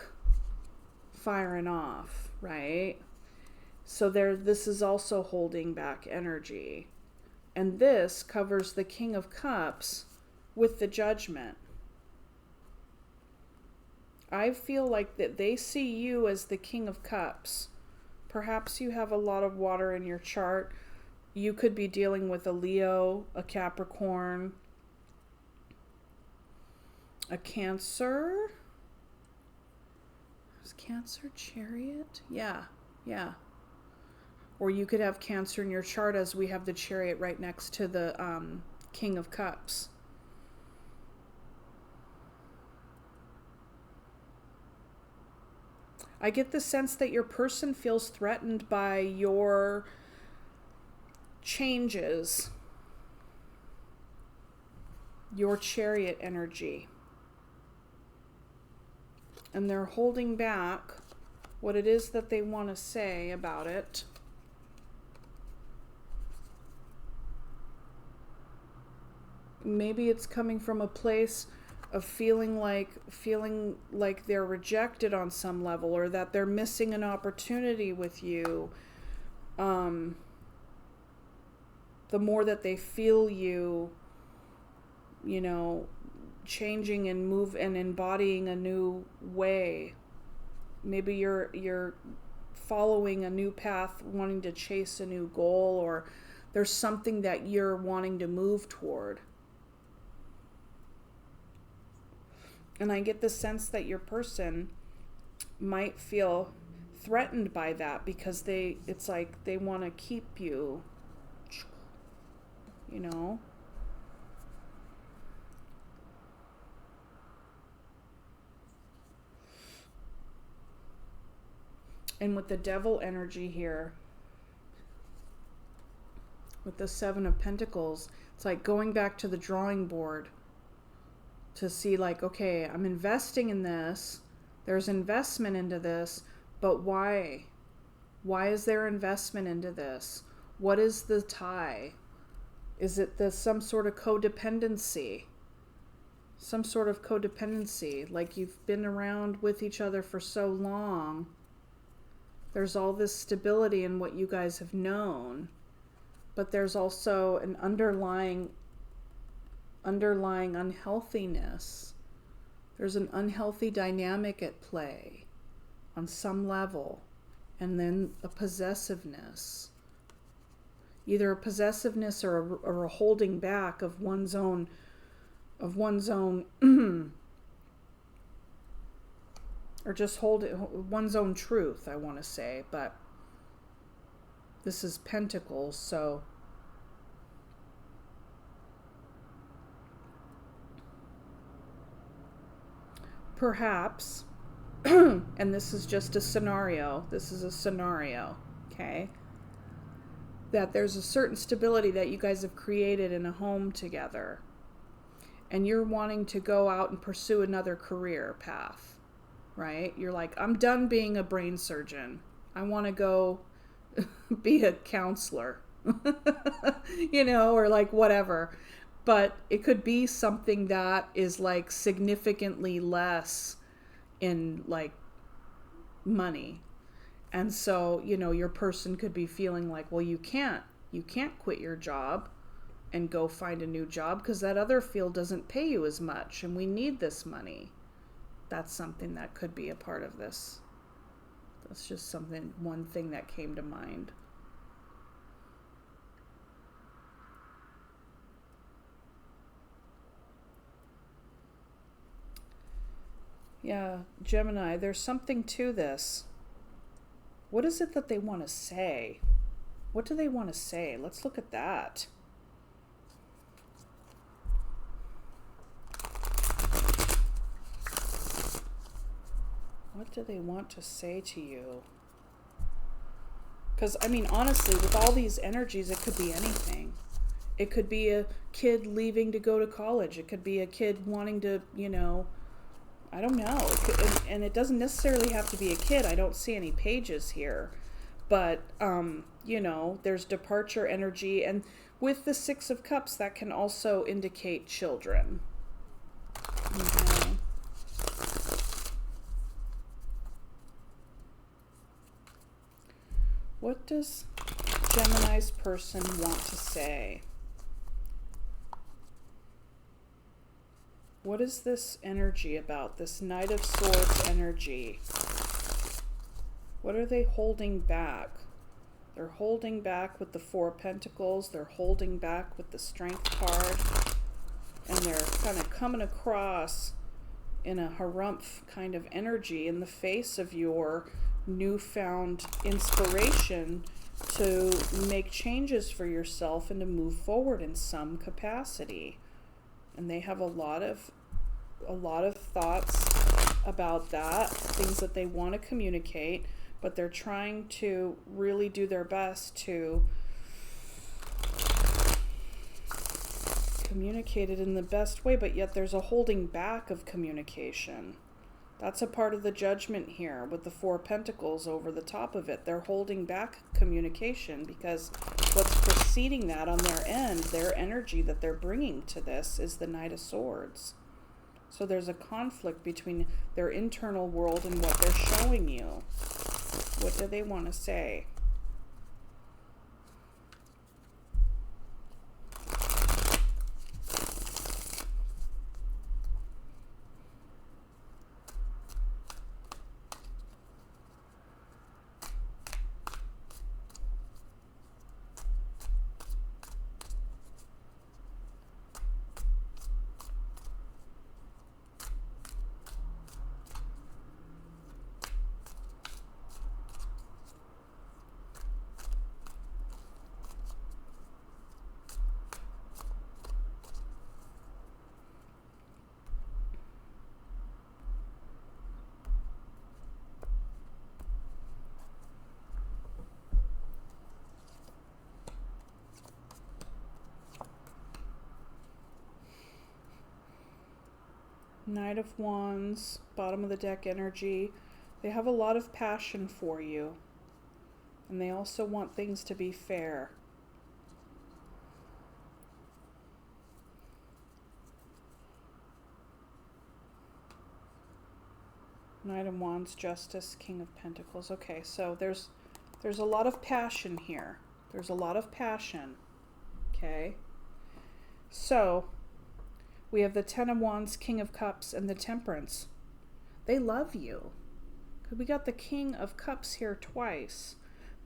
S1: firing off, right? So this is also holding back energy. And this covers the King of Cups with the Judgment. I feel like that they see you as the King of Cups. Perhaps you have a lot of water in your chart. You could be dealing with a Leo, a Capricorn, a Cancer. Is Cancer Chariot? Yeah. Or you could have Cancer in your chart, as we have the Chariot right next to the King of Cups. I get the sense that your person feels threatened by your changes, your Chariot energy. And they're holding back what it is that they want to say about it. Maybe it's coming from a place of feeling like they're rejected on some level, or that they're missing an opportunity with you. The more that they feel you know, changing and embodying a new way. Maybe you're following a new path, wanting to chase a new goal, or there's something that you're wanting to move toward. And I get the sense that your person might feel threatened by that, because it's like they want to keep you, you know. And with the Devil energy here, with the Seven of Pentacles, it's like going back to the drawing board to see like, okay, I'm investing in this. There's investment into this, but why? Why is there investment into this? What is the tie? Is it some sort of codependency? Some sort of codependency, like you've been around with each other for so long. There's all this stability in what you guys have known, but there's also an underlying unhealthiness. There's an unhealthy dynamic at play on some level, and then a possessiveness. Either a possessiveness or a holding back of one's own of one's own, or just hold it, one's own truth, I want to say, but this is Pentacles, so perhaps, and this is just a scenario, okay, that there's a certain stability that you guys have created in a home together, and you're wanting to go out and pursue another career path, right? You're like, I'm done being a brain surgeon. I want to go be a counselor, you know, or like whatever. But it could be something that is like significantly less in like money. And so, you know, your person could be feeling like, well, you can't quit your job and go find a new job because that other field doesn't pay you as much and we need this money. That's something that could be a part of this. That's just one thing that came to mind. Yeah, Gemini, there's something to this. What is it that they want to say? What do they want to say? Let's look at that. What do they want to say to you? Because, I mean, honestly, with all these energies, it could be anything. It could be a kid leaving to go to college. It could be a kid wanting to, you know, I don't know. And it doesn't necessarily have to be a kid. I don't see any pages here. But, you know, there's departure energy. And with the Six of Cups, that can also indicate children. Okay. What does Gemini's person want to say? What is this energy about? This Knight of Swords energy. What are they holding back? They're holding back with the Four of Pentacles. They're holding back with the Strength card. And they're kind of coming across in a harumph kind of energy in the face of your newfound inspiration to make changes for yourself and to move forward in some capacity. And they have a lot of thoughts about that, things that they want to communicate, but they're trying to really do their best to communicate it in the best way, but yet there's a holding back of communication. That's a part of the Judgment here with the Four of Pentacles over the top of it. They're holding back communication because what's preceding that on their end, their energy that they're bringing to this, is the Knight of Swords. So there's a conflict between their internal world and what they're showing you. What do they want to say? Knight of Wands, bottom of the deck energy. They have a lot of passion for you. And they also want things to be fair. Knight of Wands, Justice, King of Pentacles. Okay, so there's a lot of passion here. There's a lot of passion. Okay. So we have the Ten of Wands, King of Cups, and the Temperance. They love you. We got the King of Cups here twice.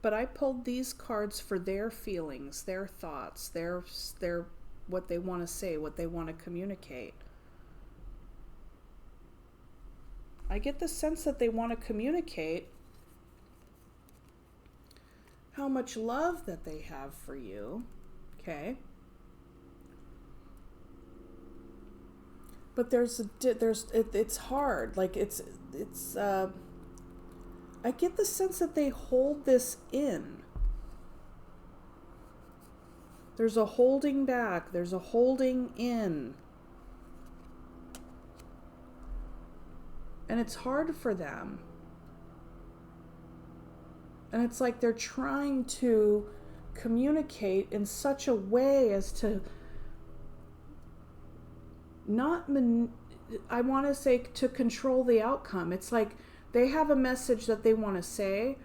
S1: But I pulled these cards for their feelings, their thoughts, their what they want to say, what they want to communicate. I get the sense that they want to communicate how much love that they have for you. Okay. But it's hard. Like I get the sense that they hold this in. There's a holding back. There's a holding in. And it's hard for them. And it's like they're trying to communicate in such a way as to not, I want to say to control the outcome. It's like they have a message that they want to say,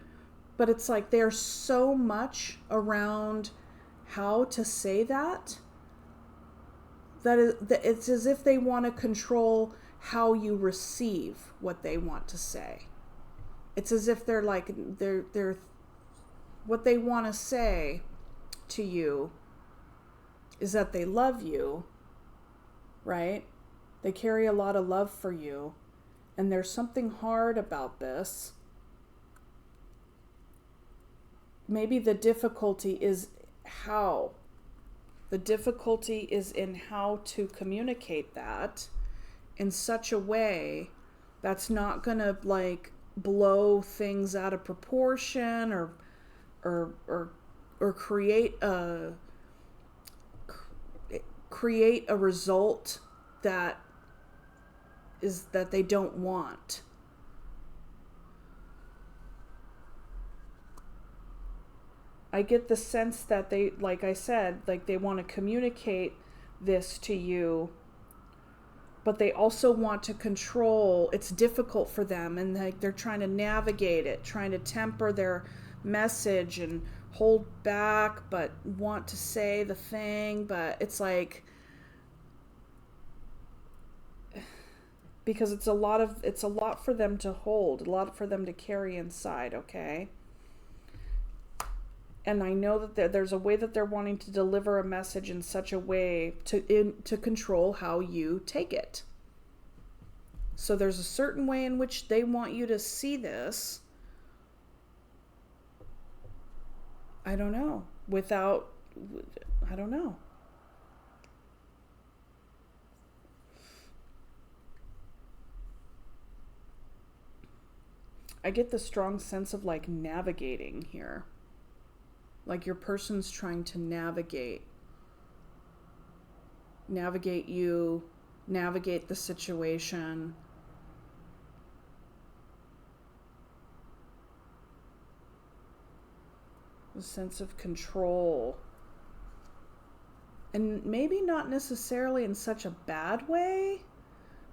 S1: but it's like there's so much around how to say that it's as if they want to control how you receive what they want to say. It's as if they're like they're what they want to say to you is that they love you, right? They carry a lot of love for you, and there's something hard about this. Maybe the difficulty is how. The difficulty is in how to communicate that in such a way that's not going to like blow things out of proportion or create a result that they don't want. I get the sense that they, like I said, like they want to communicate this to you, but they also want to control. It's difficult for them, and like they're trying to navigate it, trying to temper their message and hold back, but want to say the thing. But it's like, because it's a lot for them to hold, a lot for them to carry inside, okay? And I know that there's a way that they're wanting to deliver a message in such a way to control how you take it. So there's a certain way in which they want you to see this. I don't know. I don't know. I get the strong sense of like navigating here. Like your person's trying to navigate you, navigate the situation. A sense of control. And maybe not necessarily in such a bad way,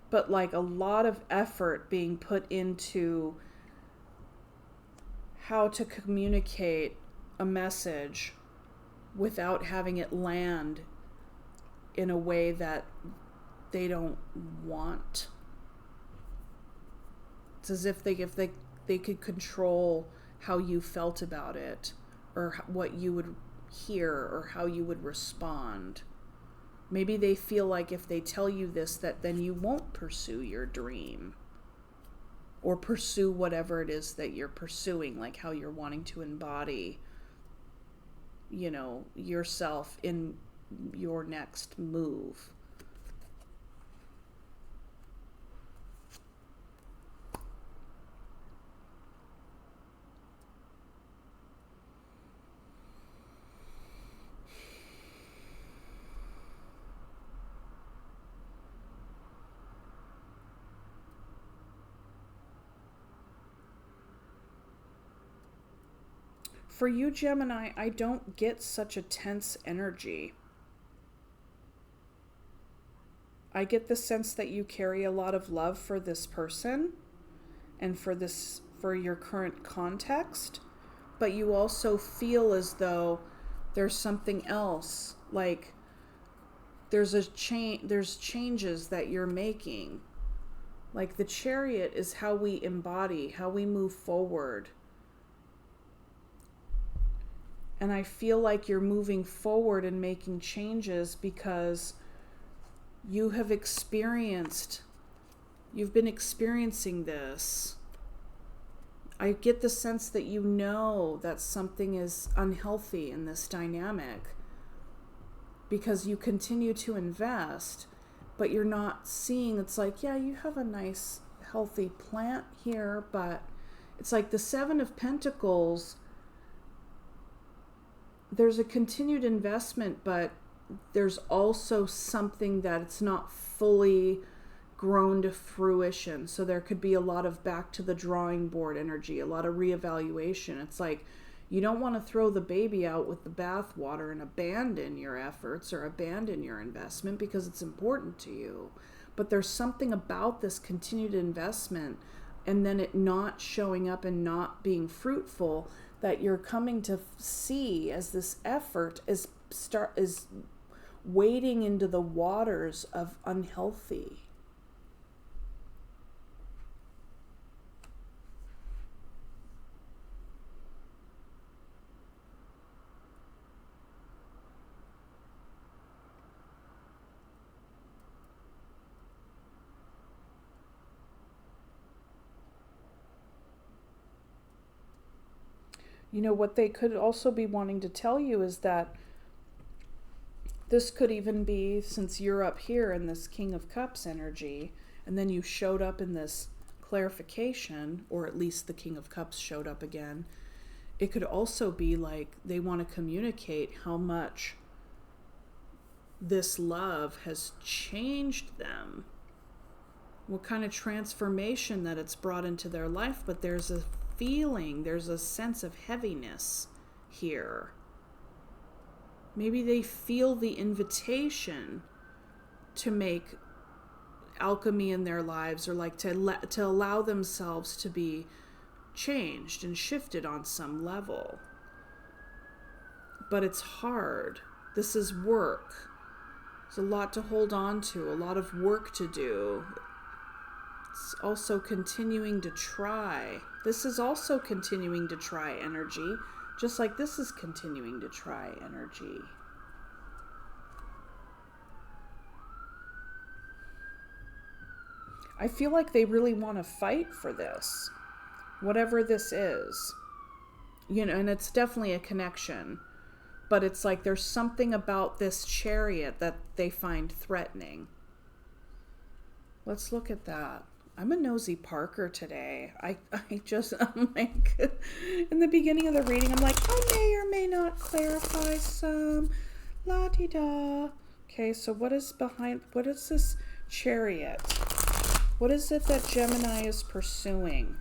S1: but like a lot of effort being put into how to communicate a message without having it land in a way that they don't want. It's as if they could control how you felt about it, or what you would hear, or how you would respond. Maybe they feel like if they tell you this, that then you won't pursue your dream or pursue whatever it is that you're pursuing, like how you're wanting to embody, you know, yourself in your next move. For you, Gemini, I don't get such a tense energy. I get the sense that you carry a lot of love for this person and for your current context, but you also feel as though there's something else, like there's changes that you're making. Like the Chariot is how we embody, how we move forward. And I feel like you're moving forward and making changes because you have experienced You've been experiencing this. I get the sense that you know that something is unhealthy in this dynamic because you continue to invest, but you're not seeing, it's like, yeah, you have a nice healthy plant here, but it's like the Seven of Pentacles, there's a continued investment, but there's also something that it's not fully grown to fruition. So there could be a lot of back to the drawing board energy, a lot of reevaluation. It's like you don't want to throw the baby out with the bathwater and abandon your efforts or abandon your investment because it's important to you. But there's something about this continued investment and then it not showing up and not being fruitful that you're coming to see as this effort is wading into the waters of unhealthy. You know, what they could also be wanting to tell you is that this could even be, since you're up here in this King of Cups energy, and then you showed up in this clarification, or at least the King of Cups showed up again, it could also be like they want to communicate how much this love has changed them, what kind of transformation that it's brought into their life, but there's a feeling, there's a sense of heaviness here. Maybe they feel the invitation to make alchemy in their lives, or like to allow themselves to be changed and shifted on some level. But it's hard. This is work. There's a lot to hold on to, a lot of work to do. It's also continuing to try. This is also continuing to try energy, just like this is continuing to try energy. I feel like they really want to fight for this, whatever this is. You know, and it's definitely a connection, but it's like there's something about this Chariot that they find threatening. Let's look at that. I'm a nosy Parker today. I'm like, in the beginning of the reading, I'm like, I may or may not clarify some la-di-da. Okay, so what is this Chariot? What is it that Gemini is pursuing?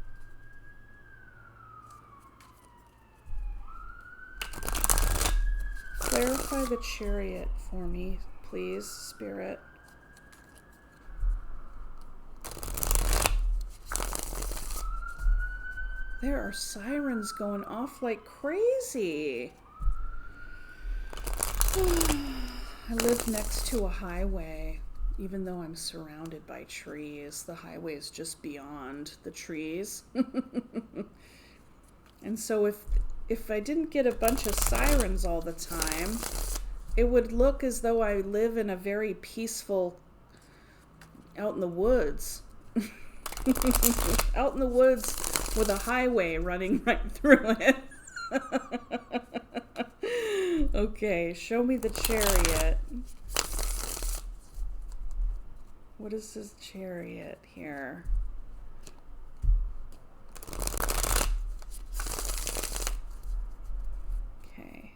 S1: Clarify the Chariot for me, please, Spirit. There are sirens going off like crazy. I live next to a highway. Even though I'm surrounded by trees, the highway is just beyond the trees. And so if I didn't get a bunch of sirens all the time, it would look as though I live in a very peaceful, out in the woods. Out in the woods with a highway running right through it. Okay, show me the Chariot. What is this Chariot here? Okay.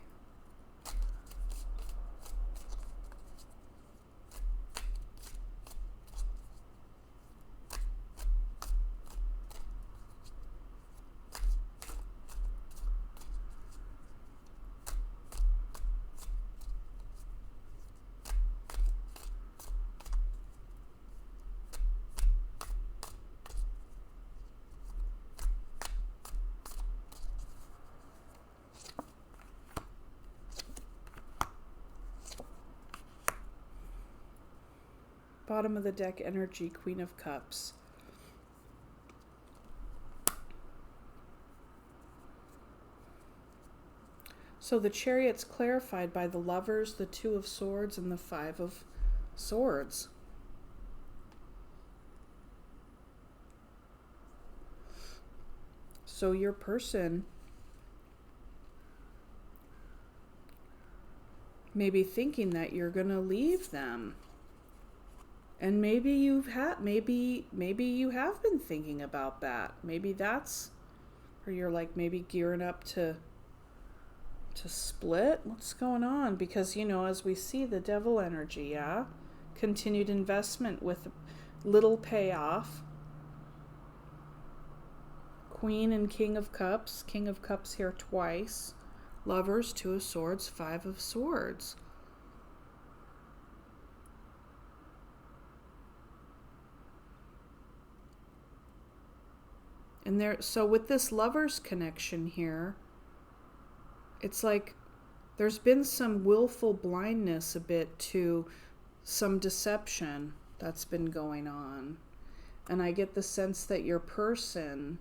S1: Bottom of the deck energy, Queen of Cups. So the Chariot's clarified by the Lovers, the Two of Swords, and the Five of Swords. So your person may be thinking that you're going to leave them. And maybe you have been thinking about that. Maybe that's, or you're like maybe gearing up to split. What's going on? Because, you know, as we see the devil energy, yeah, continued investment with little payoff. Queen and King of Cups here twice. Lovers, Two of Swords, Five of Swords. And there, so with this Lovers connection here, it's like there's been some willful blindness a bit to some deception that's been going on. And I get the sense that your person,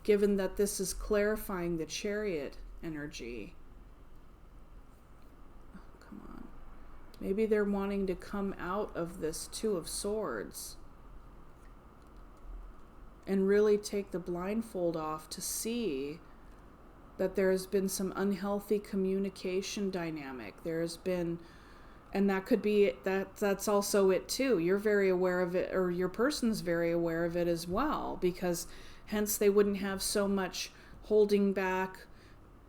S1: given that this is clarifying the Chariot energy, oh, come on, maybe they're wanting to come out of this Two of Swords and really take the blindfold off to see that there has been some unhealthy communication dynamic. There has been, and that could be that's also it too. You're very aware of it, or your person's very aware of it as well, because hence they wouldn't have so much holding back,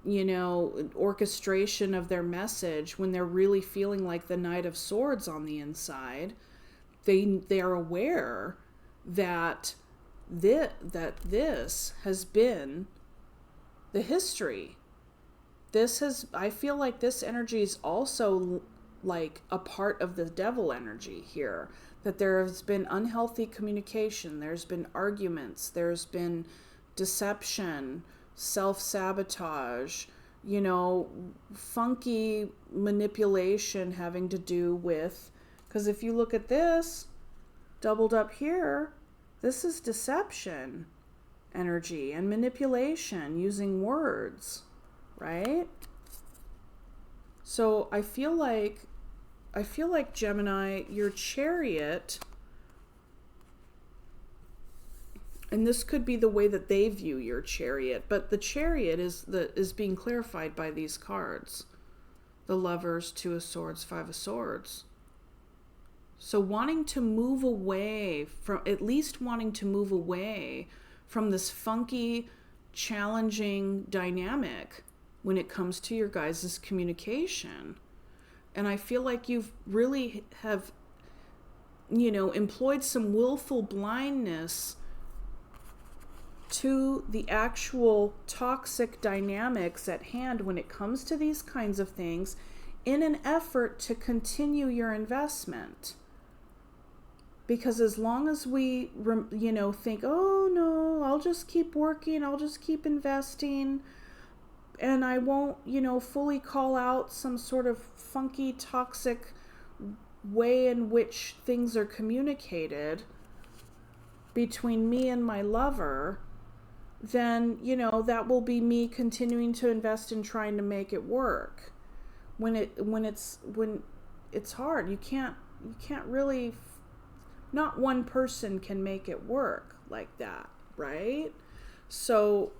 S1: you know, orchestration of their message when they're really feeling like the Knight of Swords on the inside. They are aware that this has been the history. I feel like this energy is also like a part of the devil energy here, that there has been unhealthy communication, there's been arguments, there's been deception, self-sabotage, you know, funky manipulation having to do with, because if you look at this doubled up here, this is deception energy and manipulation using words, right? So I feel like Gemini, your Chariot, and this could be the way that they view your Chariot, but the Chariot is being clarified by these cards. The Lovers, Two of Swords, Five of Swords. So wanting to move away from this funky, challenging dynamic when it comes to your guys' communication. And I feel like you've really have, you know, employed some willful blindness to the actual toxic dynamics at hand when it comes to these kinds of things in an effort to continue your investment. Because as long as we, you know, think, oh no, I'll just keep working, I'll just keep investing, and I won't, you know, fully call out some sort of funky, toxic way in which things are communicated between me and my lover, then, you know, that will be me continuing to invest in trying to make it work. When it's hard, you can't really. Not one person can make it work like that, right? So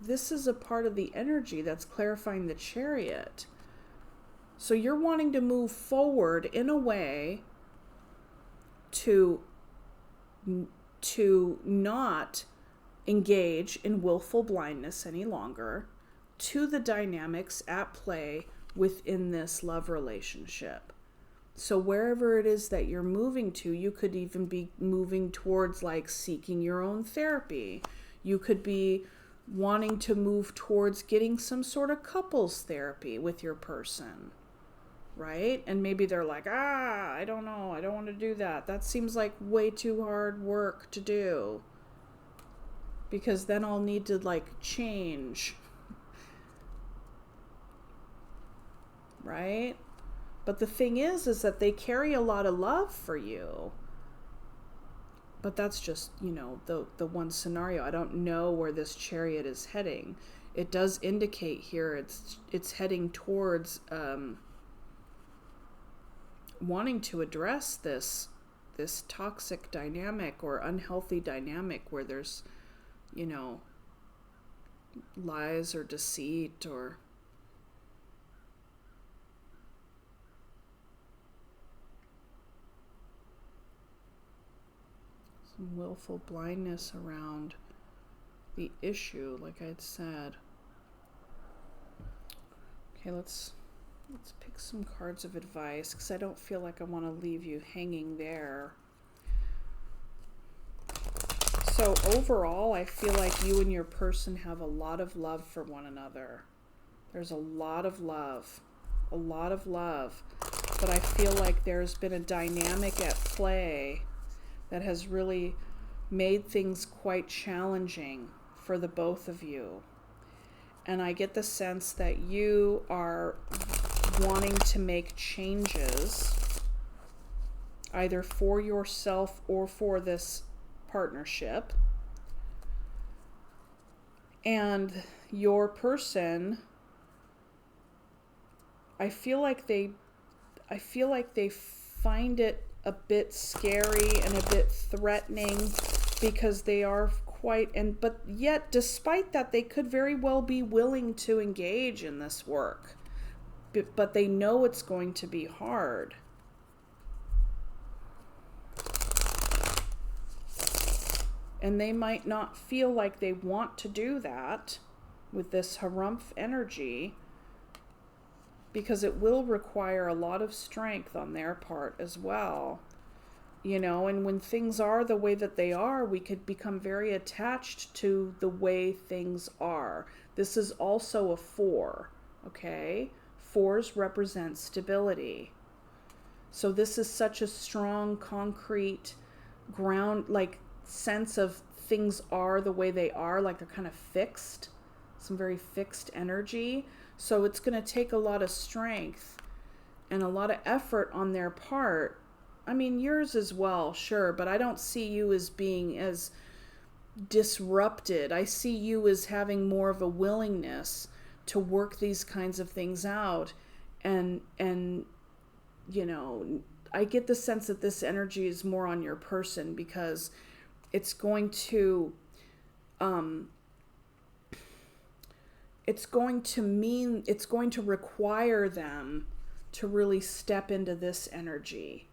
S1: this is a part of the energy that's clarifying the Chariot. So you're wanting to move forward in a way to not engage in willful blindness any longer to the dynamics at play within this love relationship. So wherever it is that you're moving to, you could even be moving towards like seeking your own therapy. You could be wanting to move towards getting some sort of couples therapy with your person, right? And maybe they're like, I don't know, I don't want to do that. That seems like way too hard work to do, because then I'll need to like change, right? But the thing is that they carry a lot of love for you. But that's just, you know, the one scenario. I don't know where this Chariot is heading. It does indicate here it's heading towards wanting to address this toxic dynamic or unhealthy dynamic where there's, you know, lies or deceit or some willful blindness around the issue, like I'd said. Okay, let's pick some cards of advice, because I don't feel like I want to leave you hanging there. So overall, I feel like you and your person have a lot of love for one another. There's a lot of love. But I feel like there's been a dynamic at play that has really made things quite challenging for the both of you. And I get the sense that you are wanting to make changes, either for yourself or for this partnership. And your person, I feel like they find it a bit scary and a bit threatening, because they are but yet despite that, they could very well be willing to engage in this work, but they know it's going to be hard. And they might not feel like they want to do that with this Harumph energy, because it will require a lot of strength on their part as well. You know, and when things are the way that they are, we could become very attached to the way things are. This is also a 4, okay? 4s represent stability. So this is such a strong, concrete ground, like, sense of things are the way they are, like they're kind of fixed, some very fixed energy. So it's going to take a lot of strength and a lot of effort on their part. I mean, yours as well, sure, but I don't see you as being as disrupted. I see you as having more of a willingness to work these kinds of things out. And you know, I get the sense that this energy is more on your person, because it's going to require them to really step into this energy.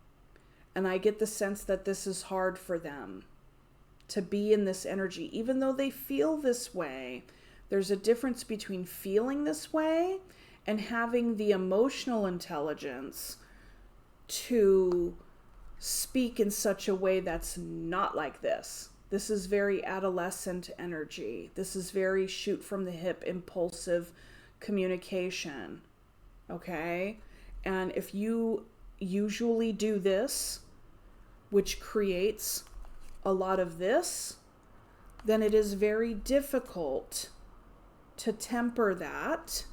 S1: And I get the sense that this is hard for them to be in this energy. Even though they feel this way, there's a difference between feeling this way and having the emotional intelligence to speak in such a way that's not like this. This is very adolescent energy. This is very shoot from the hip, impulsive communication. Okay? And if you usually do this, which creates a lot of this, then it is very difficult to temper that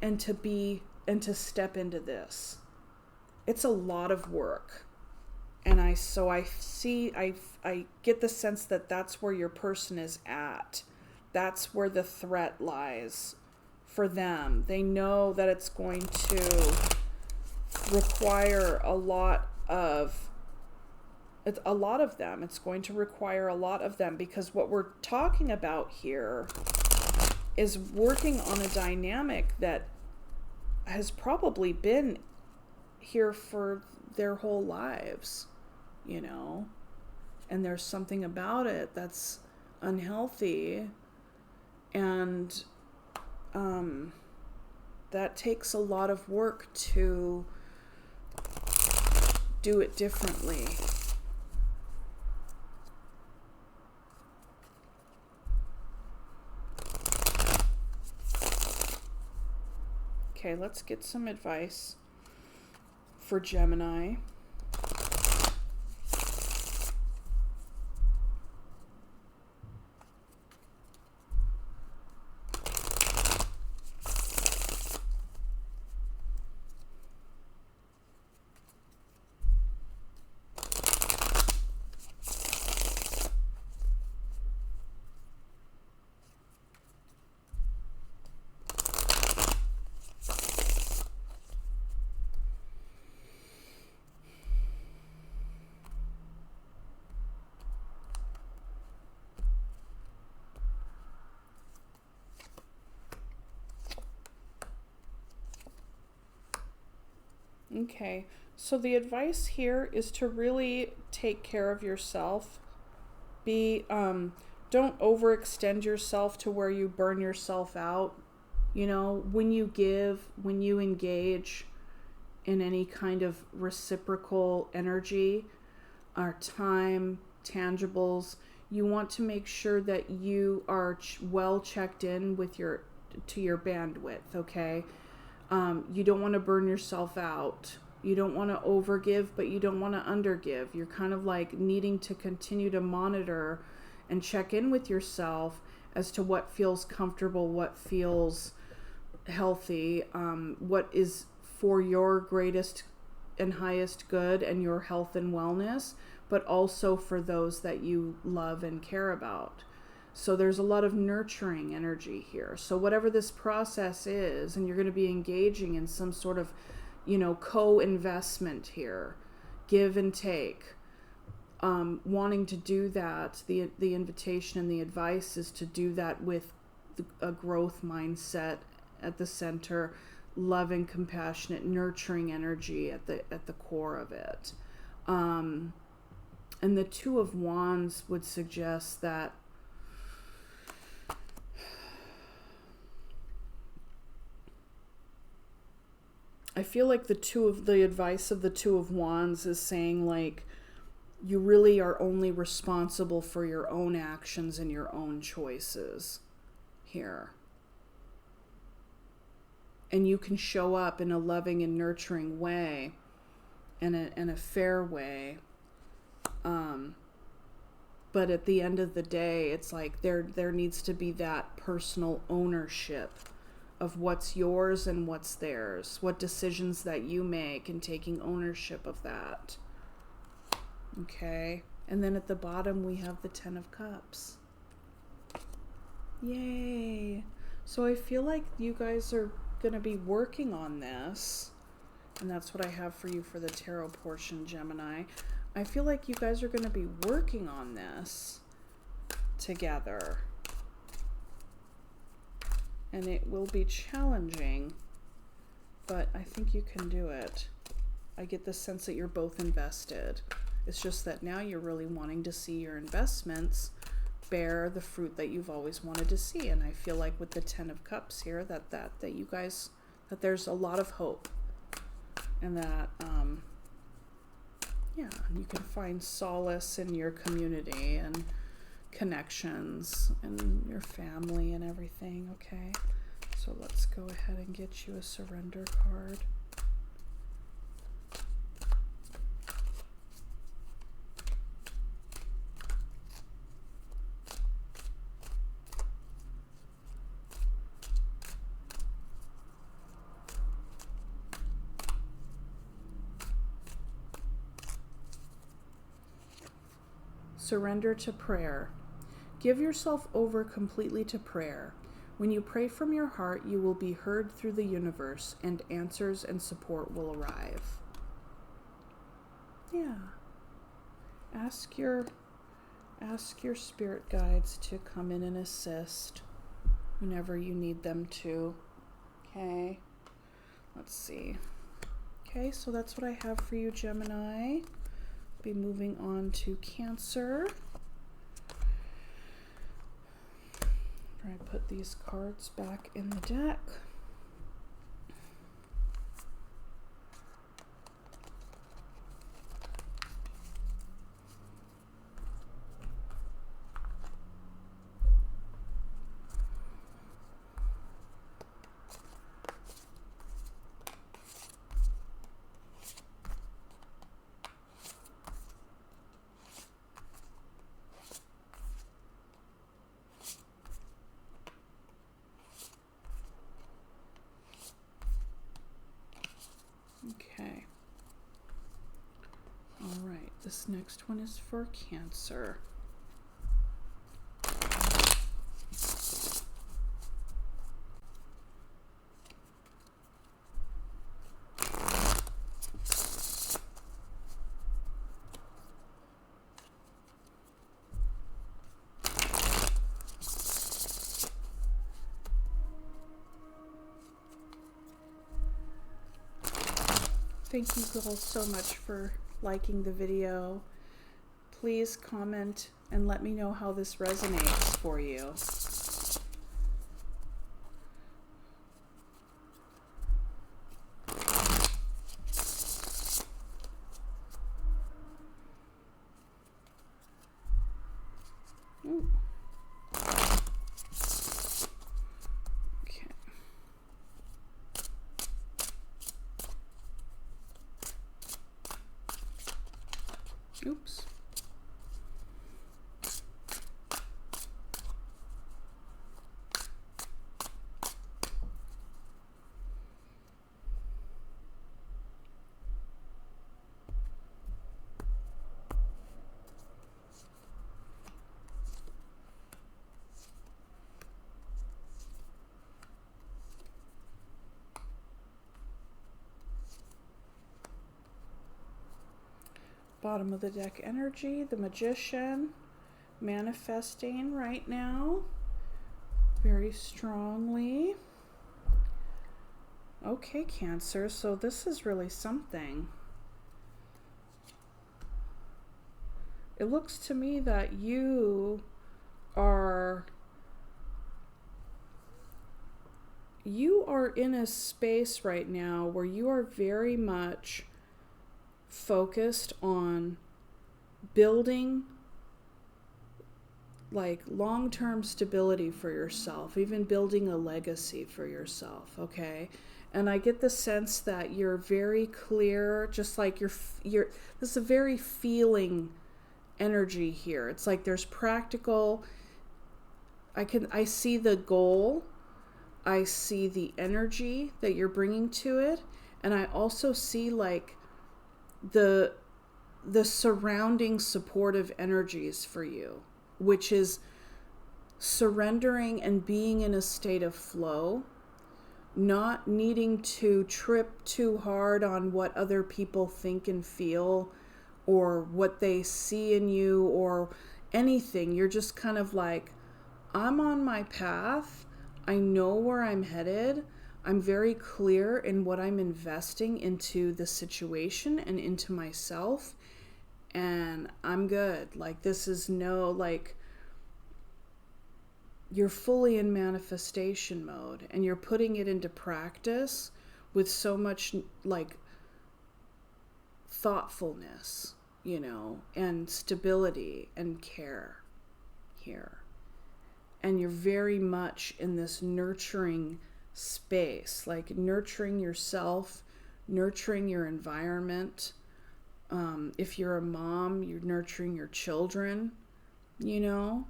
S1: and to step into this. It's a lot of work. And I get the sense that that's where your person is at. That's where the threat lies for them. They know that it's going to require a lot of them. It's going to require a lot of them, because what we're talking about here is working on a dynamic that has probably been here for their whole lives, you know, and there's something about it that's unhealthy, and that takes a lot of work to do it differently. Okay, let's get some advice for Gemini. Okay, so the advice here is to really take care of yourself. Don't overextend yourself to where you burn yourself out. You know, when you give, when you engage in any kind of reciprocal energy or time, tangibles, you want to make sure that you are well checked in with your bandwidth, okay? You don't want to burn yourself out. You don't want to overgive, but you don't want to undergive. You're kind of like needing to continue to monitor and check in with yourself as to what feels comfortable, what feels healthy, what is for your greatest and highest good and your health and wellness, but also for those that you love and care about. So there's a lot of nurturing energy here. So whatever this process is, and you're going to be engaging in some sort of, co-investment here, give and take, wanting to do that, the invitation and the advice is to do that with a growth mindset at the center, loving, compassionate, nurturing energy at the core of it. And the Two of Wands would suggest that I feel like the advice of the Two of Wands is saying, like, you really are only responsible for your own actions and your own choices here. And you can show up in a loving and nurturing way, and a fair way. But at the end of the day, it's like there needs to be that personal ownership of what's yours and what's theirs, what decisions that you make, and taking ownership of that. Okay, and then at the bottom we have the Ten of Cups. Yay! So I feel like you guys are going to be working on this, and that's what I have for you for the tarot portion, Gemini. I feel like you guys are going to be working on this together. And it will be challenging, but I think you can do it. I get the sense that you're both invested. It's just that now you're really wanting to see your investments bear the fruit that you've always wanted to see. And I feel like with the Ten of Cups here, that you guys, that there's a lot of hope, and that you can find solace in your community and connections and your family and everything. Okay, so let's go ahead and get you a surrender card. Surrender to prayer. Give yourself over completely to prayer. When you pray from your heart, you will be heard through the universe, and answers and support will arrive. Yeah. Ask your spirit guides to come in and assist whenever you need them to. Okay. Let's see. Okay, so that's what I have for you, Gemini. Be moving on to Cancer. Try to put these cards back in the deck. Okay. All right, this next one is for Cancer. Thank you all so much for liking the video. Please comment and let me know how this resonates for you. Ooh. Okay. Oops. Bottom of the deck energy, the Magician, manifesting right now very strongly. Okay, Cancer, so this is really something. It looks to me that you are in a space right now where you are very much focused on building like long-term stability for yourself, even building a legacy for yourself, okay? And I get the sense that you're very clear, just like you're this is a very feeling energy here. It's like there's practical, I see the goal, I see the energy that you're bringing to it, and I also see like the surrounding supportive energies for you, which is surrendering and being in a state of flow, not needing to trip too hard on what other people think and feel or what they see in you or anything. You're just kind of like, I'm on my path. I know where I'm headed. I'm very clear in what I'm investing into the situation and into myself, and I'm good. Like, this is no, like, you're fully in manifestation mode and you're putting it into practice with so much like thoughtfulness, you know, and stability and care here. And you're very much in this nurturing space, like nurturing yourself, nurturing your environment. If you're a mom, you're nurturing your children, you know,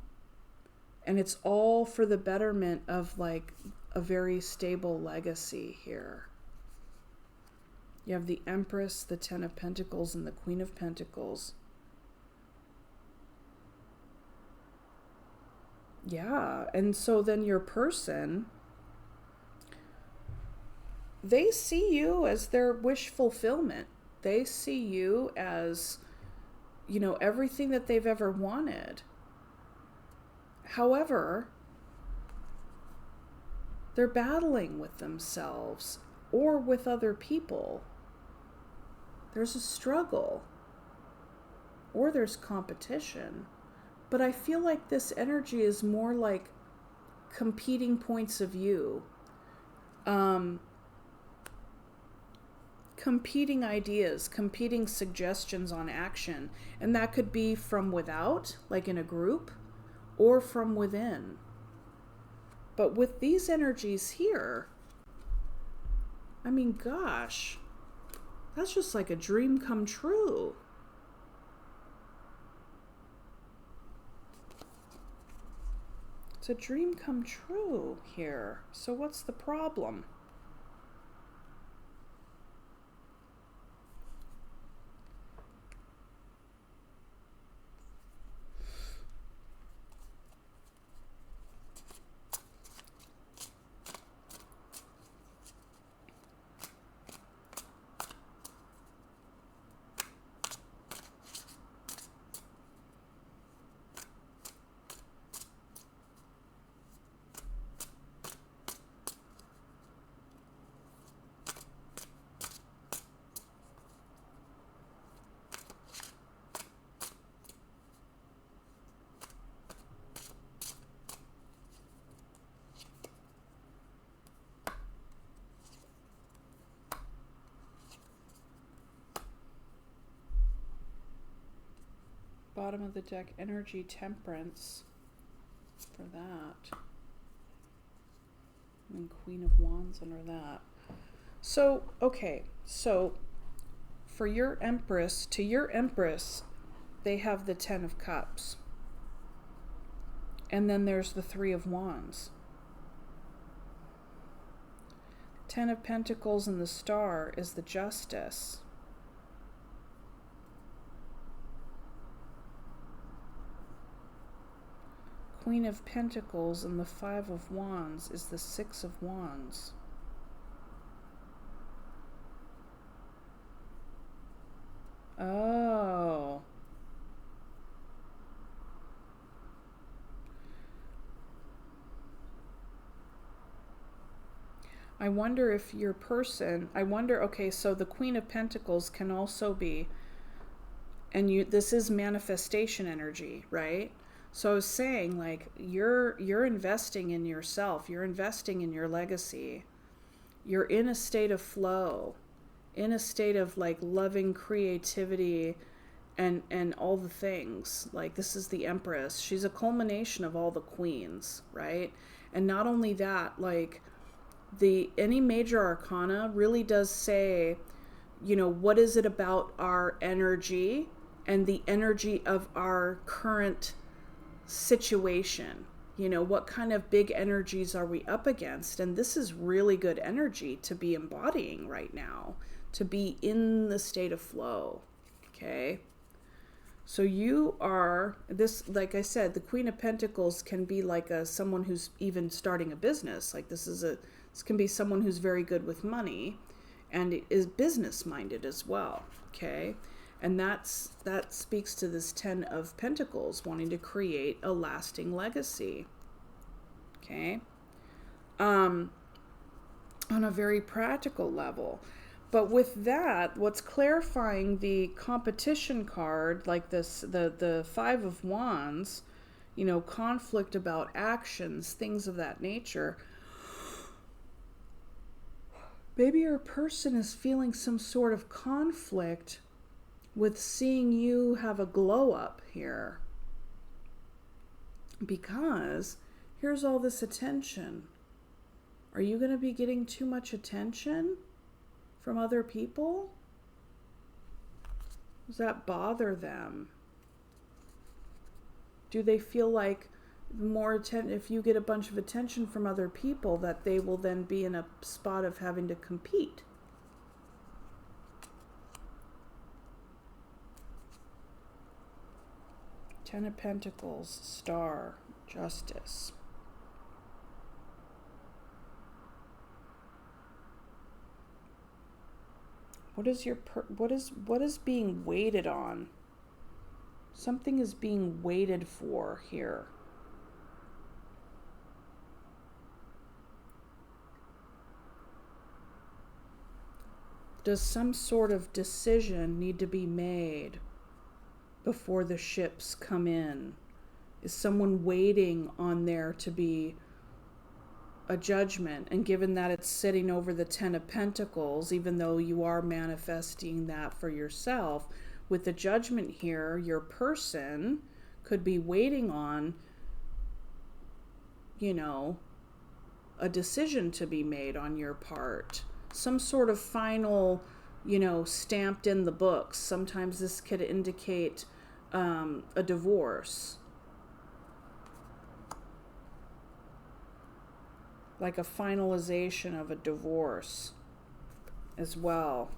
S1: and it's all for the betterment of like a very stable legacy here. You have the Empress, the Ten of Pentacles, and the Queen of Pentacles. Yeah, and so then your person, they see you as their wish fulfillment. They see you as, you know, everything that they've ever wanted. However, they're battling with themselves or with other people. There's a struggle or there's competition. But I feel like this energy is more like competing points of view. Competing ideas, competing suggestions on action. And that could be from without, like in a group, or from within. But with these energies here, I mean, gosh, that's just like a dream come true. It's a dream come true here. So what's the problem? bottom of the deck, energy, temperance for that. And then Queen of Wands under that. So, okay, so for your Empress, to your Empress, they have the Ten of Cups. And then there's the Three of Wands. Ten of Pentacles and the Star is the Justice. Queen of Pentacles and the Five of Wands is the Six of Wands. Oh. I wonder if your person, okay, so the Queen of Pentacles can also be, and this is manifestation energy, right? So I was saying, like, you're investing in yourself, you're investing in your legacy. You're in a state of flow, in a state of like loving creativity and all the things. Like, this is the Empress. She's a culmination of all the queens, right? And not only that, like, any major arcana really does say, you know, what is it about our energy and the energy of our current situation? You know, what kind of big energies are we up against? And this is really good energy to be embodying right now, to be in the state of flow. Okay. So you are this, like I said, the Queen of Pentacles can be like someone who's even starting a business. Like this can be someone who's very good with money and is business minded as well. Okay. And that speaks to this Ten of Pentacles, wanting to create a lasting legacy. Okay. On a very practical level. But with that, what's clarifying the competition card, like this, the Five of Wands, you know, conflict about actions, things of that nature. Maybe your person is feeling some sort of conflict with seeing you have a glow up here. Because here's all this attention. Are you going to be getting too much attention from other people? Does that bother them? Do they feel like if you get a bunch of attention from other people, that they will then be in a spot of having to compete? Ten of Pentacles, Star, Justice. What is being waited on? Something is being waited for here. Does some sort of decision need to be made before the ships come in? Is someone waiting on there to be a judgment? And given that it's sitting over the Ten of Pentacles, even though you are manifesting that for yourself, with the judgment here, your person could be waiting on, you know, a decision to be made on your part. Some sort of final, you know, stamped in the books. Sometimes this could indicate a divorce. Like a finalization of a divorce as well.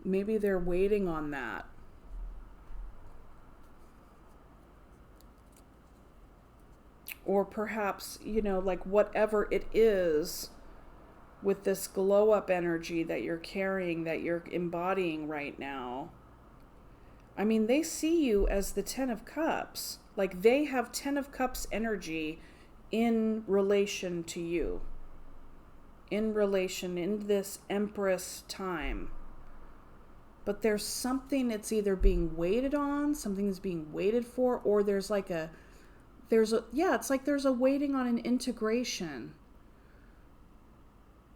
S1: Maybe they're waiting on that. Or perhaps, you know, like whatever it is with this glow up energy that you're carrying, that you're embodying right now. I mean, they see you as the Ten of Cups. Like they have Ten of Cups energy in relation to you. In this Empress time. But there's something that's either being waited on, something is being waited for, or it's like there's a waiting on an integration.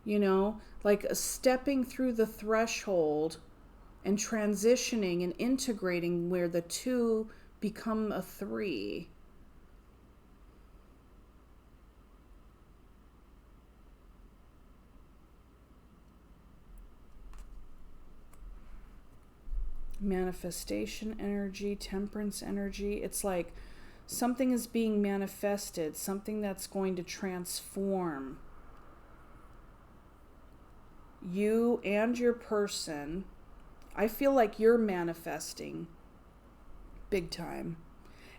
S1: you know, like stepping through the threshold and transitioning and integrating where the two become a three. Manifestation energy, temperance energy. It's like something is being manifested, something that's going to transform you and your person. I feel like you're manifesting big time.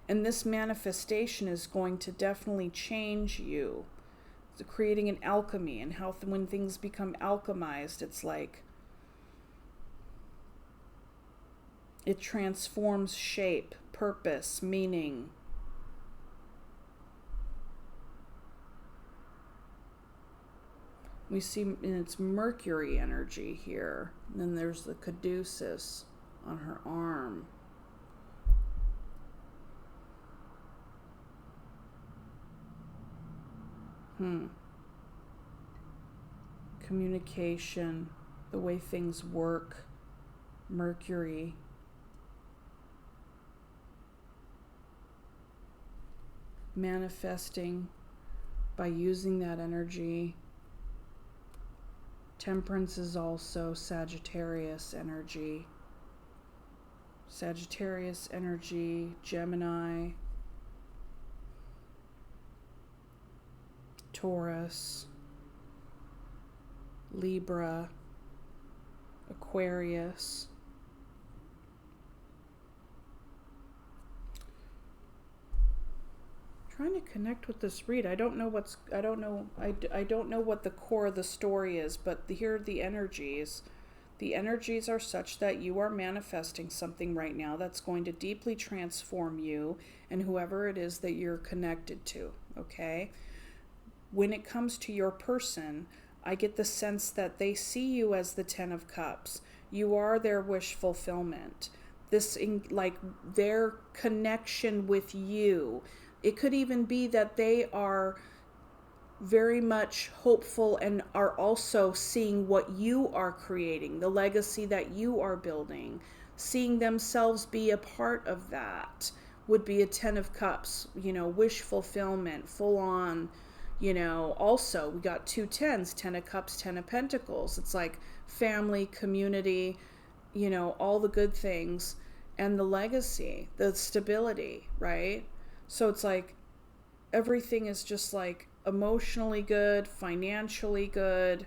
S1: And this manifestation is going to definitely change you. It's creating an alchemy, and how when things become alchemized, it's like it transforms shape, purpose, meaning. We see in its Mercury energy here. And then there's the caduceus on her arm. Communication, the way things work, Mercury. Manifesting by using that energy. Temperance is also Sagittarius energy. Sagittarius energy, Gemini, Taurus, Libra, Aquarius. Trying to connect with this read. I don't know what the core of the story is, but here are the energies. The energies are such that you are manifesting something right now that's going to deeply transform you and whoever it is that you're connected to, okay? When it comes to your person, I get the sense that they see you as the Ten of Cups. You are their wish fulfillment. Like their connection with you. It could even be that they are very much hopeful and are also seeing what you are creating, the legacy that you are building, seeing themselves be a part of that would be a Ten of Cups, wish fulfillment, full on, also we got 2 tens, 10 of Cups, 10 of Pentacles. It's like family, community, all the good things, and the legacy, the stability, right? So it's like everything is just like emotionally good, financially good.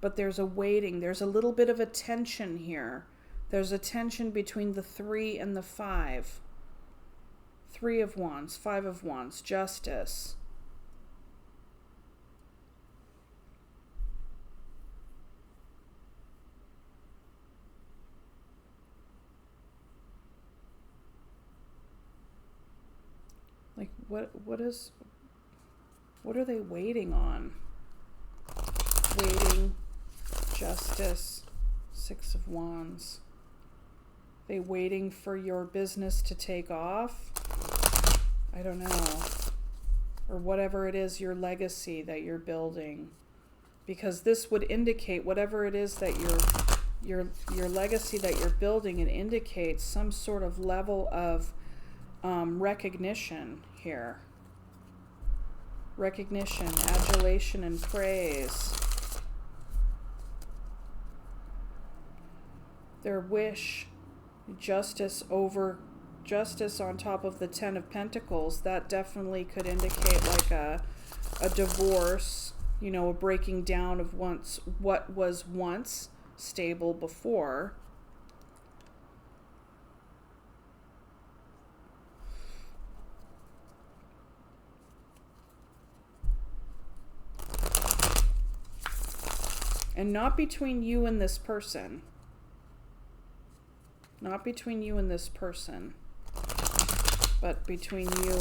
S1: But there's a waiting. There's a little bit of a tension here. There's a tension between the 3 and the 5. 3 of Wands, 5 of Wands, Justice. Like what are they waiting on? Waiting, Justice, 6 of Wands. They waiting for your business to take off? I don't know. Or whatever it is, your legacy that you're building. Because this would indicate whatever it is that your legacy that you're building, it indicates some sort of level of recognition here. Recognition, adulation, and praise. Their wish, justice on top of the 10 of Pentacles, that definitely could indicate like a divorce, a breaking down of what was once stable before. And not between you and this person. Not between you and this person. But between you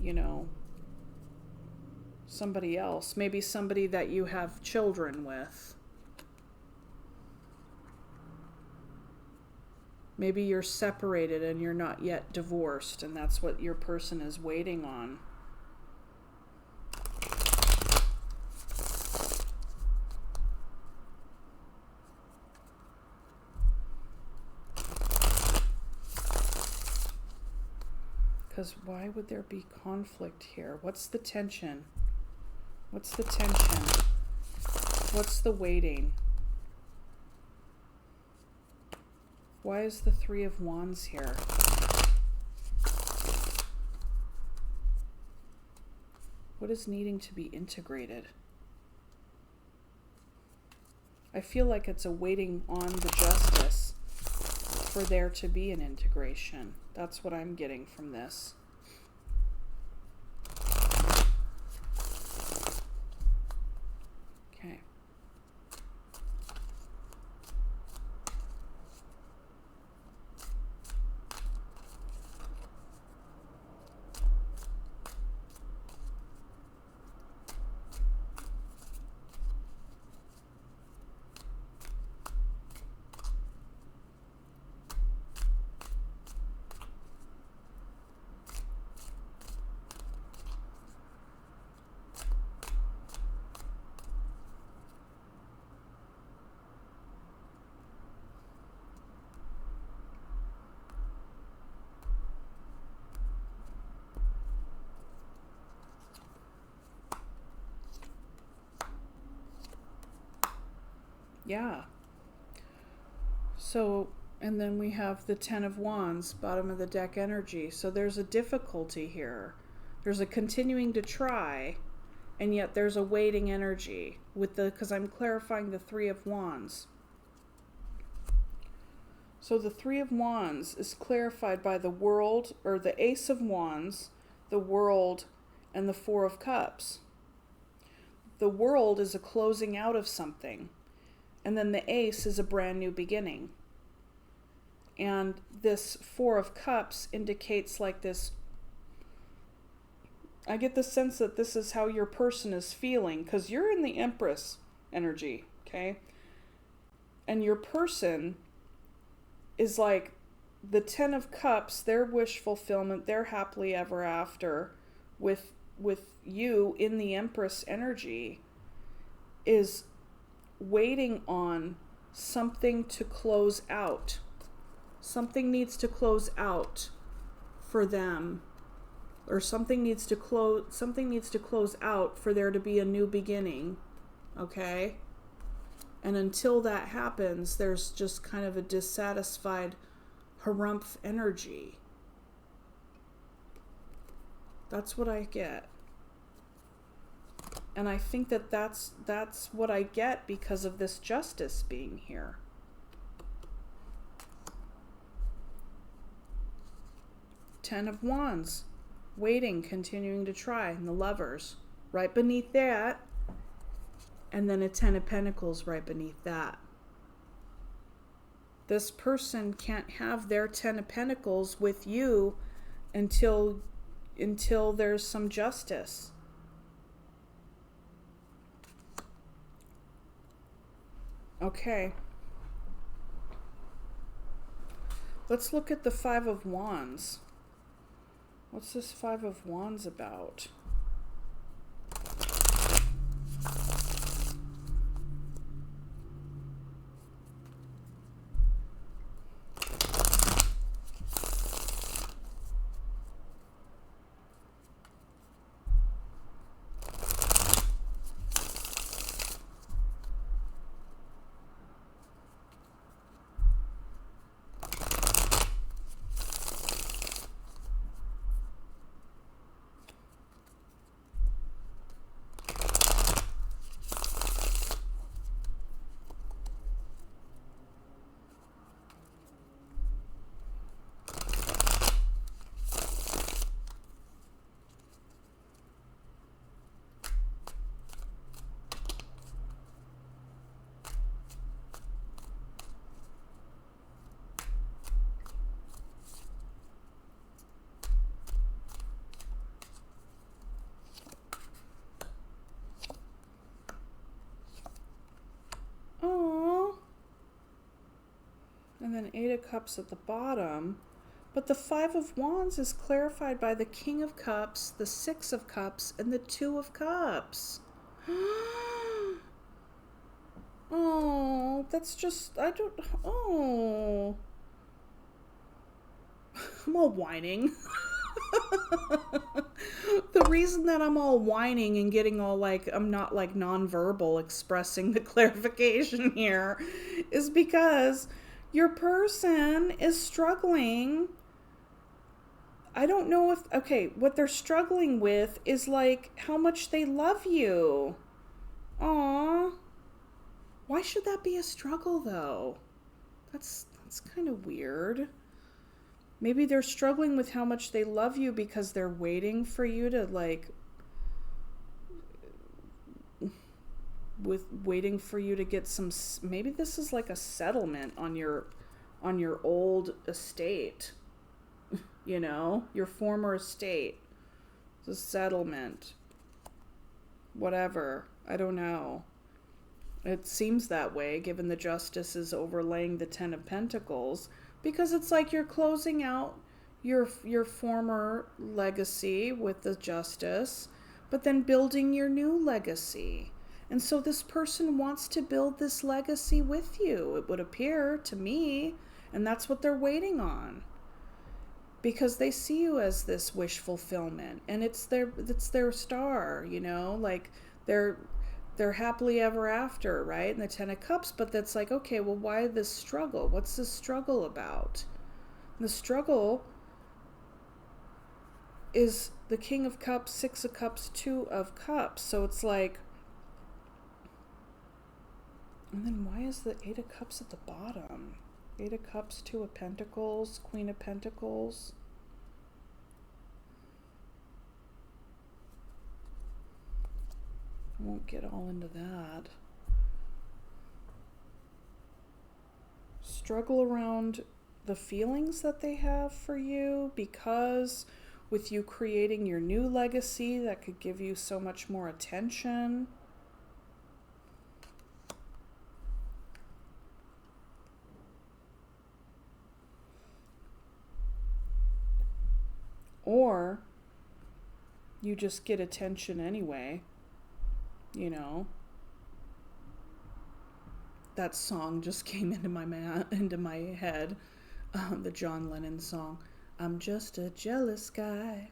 S1: and, somebody else. Maybe somebody that you have children with. Maybe you're separated and you're not yet divorced, and that's what your person is waiting on. Because why would there be conflict here? What's the tension? What's the tension? What's the waiting? Why is the Three of Wands here? What is needing to be integrated? I feel like it's a waiting on the justice for there to be an integration. That's what I'm getting from this. Okay. Yeah. So, and then we have the Ten of Wands, bottom of the deck energy. So there's a difficulty here. There's a continuing to try, and yet there's a waiting energy with the, because I'm clarifying the Three of Wands. So the Three of Wands is clarified by the World, or the Ace of Wands, the World, and the Four of Cups. The World is a closing out of something. And then the Ace is a brand new beginning. And this Four of Cups indicates like this. I get the sense that this is how your person is feeling, because you're in the Empress energy, okay? And your person is like the Ten of Cups, their wish fulfillment, their happily ever after with you in the Empress energy is waiting on something to close out. Something needs to close out for them, or something needs to close out for there to be a new beginning. Okay? And until that happens, there's just kind of a dissatisfied harumph energy. That's what I get. And I think that that's what I get because of this justice being here. Ten of Wands, waiting, continuing to try, and the Lovers right beneath that, and then a Ten of Pentacles right beneath that. This person can't have their Ten of Pentacles with you until there's some justice. Okay. Let's look at the Five of Wands. What's this Five of Wands about? and Eight of Cups at the bottom. But the Five of Wands is clarified by the King of Cups, the Six of Cups, and the Two of Cups. Oh, that's just, oh. I'm all whining. The reason that I'm all whining and getting all like, I'm not like nonverbal expressing the clarification here is because your person is struggling. I don't know if, okay, what they're struggling with is like how much they love you. Aww. Why should that be a struggle though? That's kind of weird. Maybe they're struggling with how much they love you because they're waiting for you to waiting for you to get some, maybe this is like a settlement on your old estate. You know, your former estate. It's a settlement. Whatever. I don't know. It seems that way, given the Justice is overlaying the Ten of Pentacles, because it's like you're closing out your former legacy with the Justice, but then building your new legacy. And so this person wants to build this legacy with you, it would appear to me, and that's what they're waiting on. Because they see you as this wish fulfillment, and it's their star, you know, like they're happily ever after, right? And the Ten of Cups, but that's like, okay, well, why this struggle? What's this struggle about? The struggle is the King of Cups, Six of Cups, Two of Cups. So it's like, and then why is the Eight of Cups at the bottom? Eight of Cups, Two of Pentacles, Queen of Pentacles. I won't get all into that. Struggle around the feelings that they have for you, because with you creating your new legacy, that could give you so much more attention. Or you just get attention anyway, you know. That song just came into my head, the John Lennon song. I'm just a jealous guy.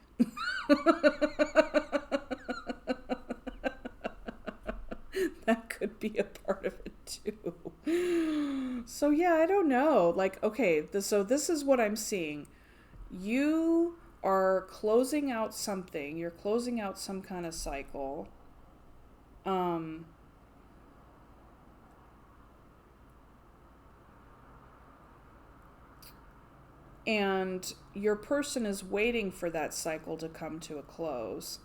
S1: That could be a part of it too. So yeah, I don't know. Like, okay, so this is what I'm seeing. You are closing out something. You're closing out some kind of cycle. And your person is waiting for that cycle to come to a close.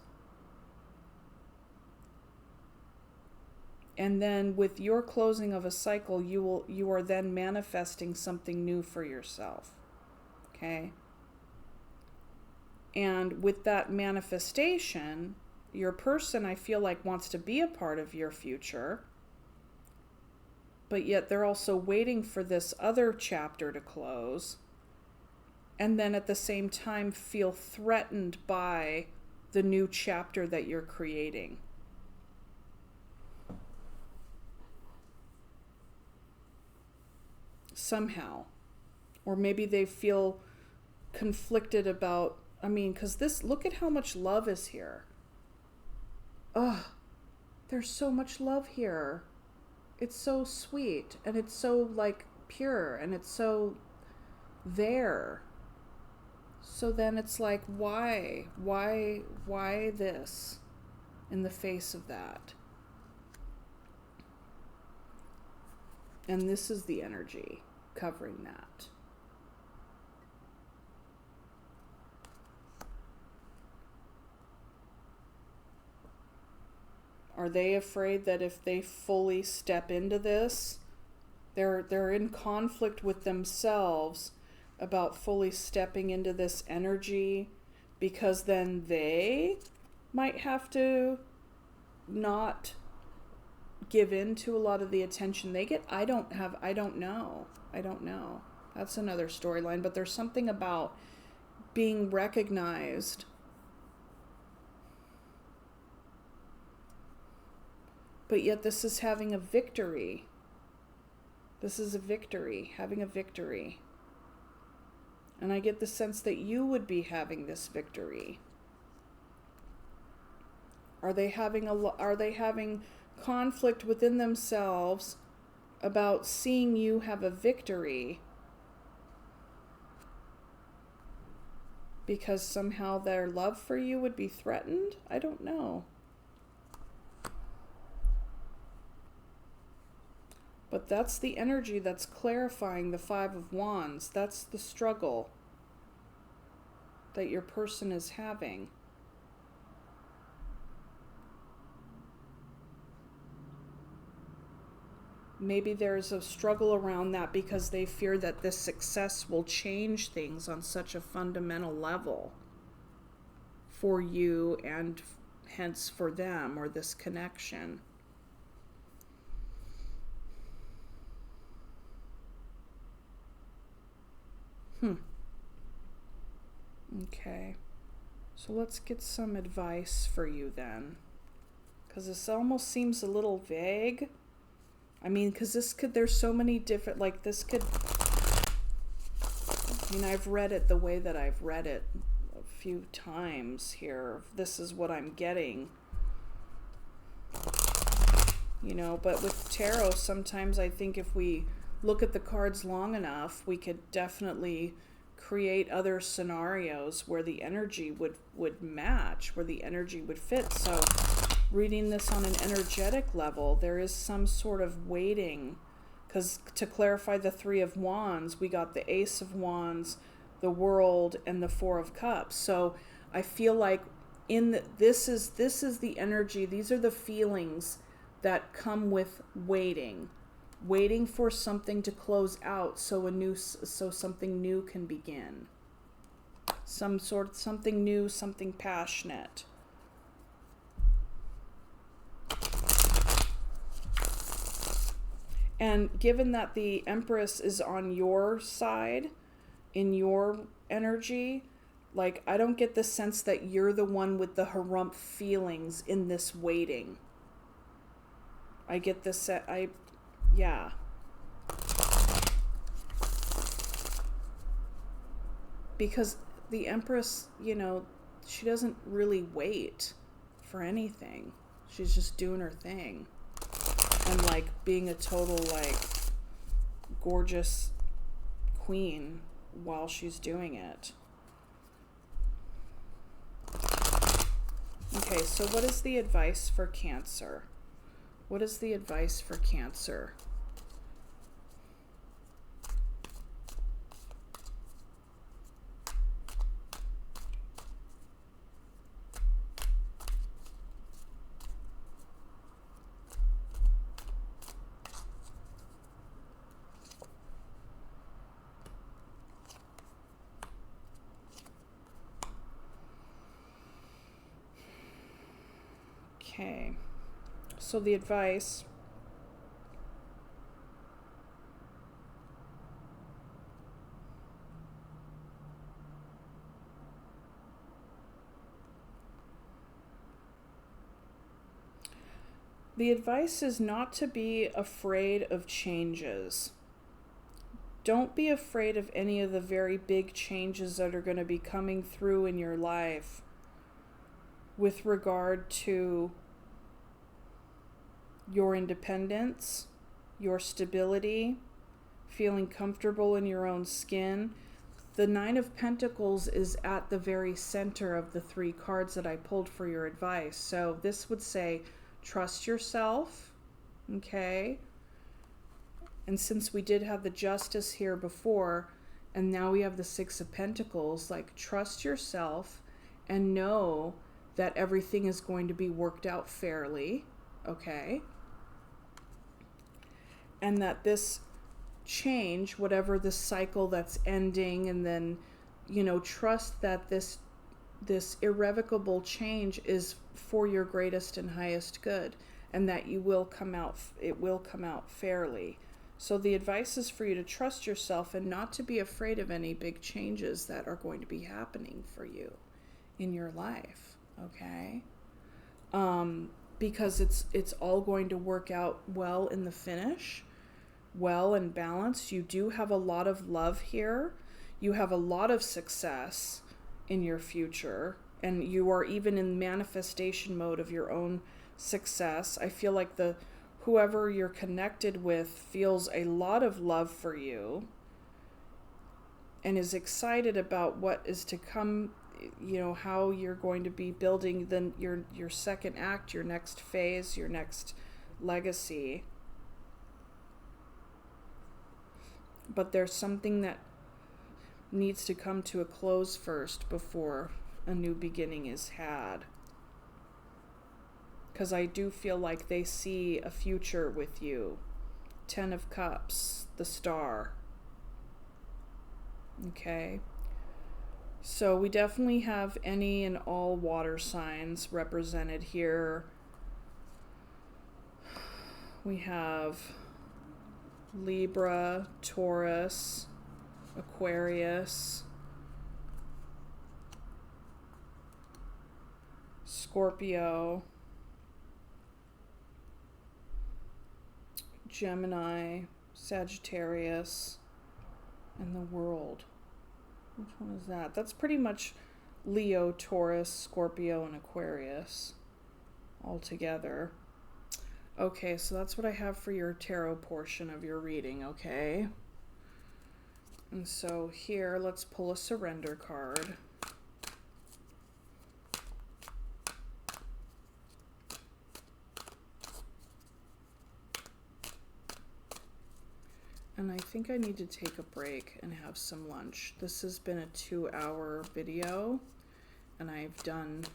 S1: And then with your closing of a cycle, you are then manifesting something new for yourself. Okay? And with that manifestation, your person, I feel like, wants to be a part of your future, but yet they're also waiting for this other chapter to close, and then at the same time feel threatened by the new chapter that you're creating. Somehow. Or maybe they feel conflicted about, I mean, because this, look at how much love is here. Ugh, there's so much love here. It's so sweet, and it's so, like, pure, and it's so there. So then it's like, why this in the face of that? And this is the energy covering that. Are they afraid that if they fully step into this, they're in conflict with themselves about fully stepping into this energy, because then they might have to not give in to a lot of the attention they get? I don't know. That's another storyline, but there's something about being recognized. But yet this is having a victory. This is a victory, having a victory. And I get the sense that you would be having this victory. Are they having conflict within themselves about seeing you have a victory because somehow their love for you would be threatened? I don't know. But that's the energy that's clarifying the Five of Wands. That's the struggle that your person is having. Maybe there's a struggle around that because they fear that this success will change things on such a fundamental level for you and hence for them, or this connection. Okay. So let's get some advice for you then. Because this almost seems a little vague. I mean, because there's so many different, like this could, I mean, I've read it the way that I've read it a few times here. This is what I'm getting. You know, but with tarot, sometimes I think if we look at the cards long enough, we could definitely create other scenarios where the energy would match, where the energy would fit. So reading this on an energetic level, there is some sort of waiting, because to clarify the Three of Wands, we got the Ace of Wands, the World, and the Four of Cups. So I feel like this is the energy, these are the feelings that come with waiting for something to close out so something new can begin. Something new, something passionate. And given that the Empress is on your side, in your energy, like, I don't get the sense that you're the one with the harumph feelings in this waiting. I get this, yeah. Because the Empress, you know, she doesn't really wait for anything. She's just doing her thing. And like being a total like gorgeous queen while she's doing it. Okay, so what is the advice for Cancer? What is the advice for Cancer? Okay, so the advice, is not to be afraid of changes. Don't be afraid of any of the very big changes that are going to be coming through in your life with regard to your independence, your stability, feeling comfortable in your own skin. The Nine of Pentacles is at the very center of the three cards that I pulled for your advice. So this would say, trust yourself, okay? And since we did have the Justice here before, and now we have the Six of Pentacles, like, trust yourself and know that everything is going to be worked out fairly, okay? And that this change, whatever the cycle that's ending, and then, you know, trust that this irrevocable change is for your greatest and highest good, and that it will come out fairly. So the advice is for you to trust yourself and not to be afraid of any big changes that are going to be happening for you in your life, okay? Because it's all going to work out well in the finish, well and balanced. You do have a lot of love here. You have a lot of success in your future, and you are even in manifestation mode of your own success. I feel like whoever you're connected with feels a lot of love for you and is excited about what is to come, you know, how you're going to be building your second act, your next phase, your next legacy. But there's something that needs to come to a close first before a new beginning is had. Because I do feel like they see a future with you. 10 of Cups, the Star. Okay. So we definitely have any and all water signs represented here. We have Libra, Taurus, Aquarius, Scorpio, Gemini, Sagittarius, and the World. Which one is that? That's pretty much Leo, Taurus, Scorpio, and Aquarius all together. Okay, so that's what I have for your tarot portion of your reading, okay? And so here, let's pull a surrender card. And I think I need to take a break and have some lunch. This has been a 2-hour video, and I've done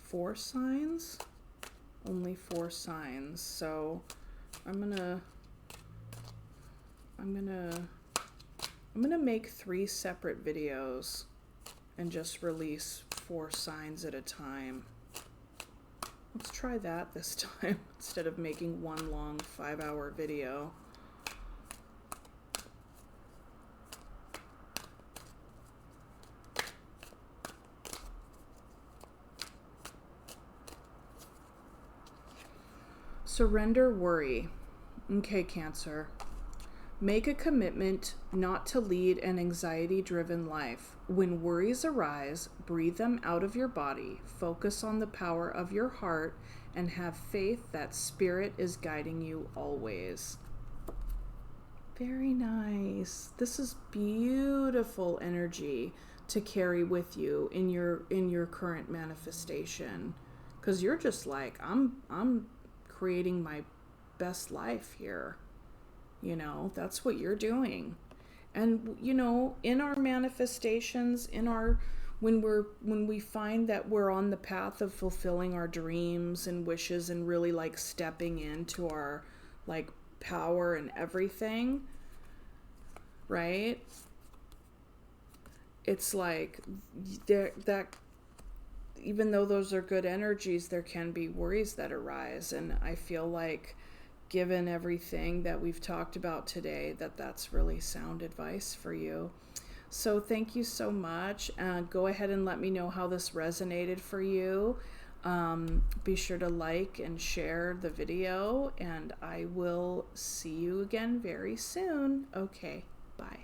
S1: 4 signs. Only 4 signs. So I'm gonna make 3 separate videos and just release 4 signs at a time. Let's try that this time instead of making one long 5-hour video. Surrender worry. Okay, Cancer. Make a commitment not to lead an anxiety-driven life. When worries arise, breathe them out of your body. Focus on the power of your heart and have faith that Spirit is guiding you always. Very nice. This is beautiful energy to carry with you in your current manifestation, because you're just like, I'm creating my best life here. You know, that's what you're doing. And you know, in our manifestations, when we find that we're on the path of fulfilling our dreams and wishes and really like stepping into our like power and everything, right? It's like that even though those are good energies, there can be worries that arise. And I feel like, given everything that we've talked about today, that's really sound advice for you. So thank you so much. Go ahead and let me know how this resonated for you. Be sure to like and share the video, and I will see you again very soon. Okay, bye.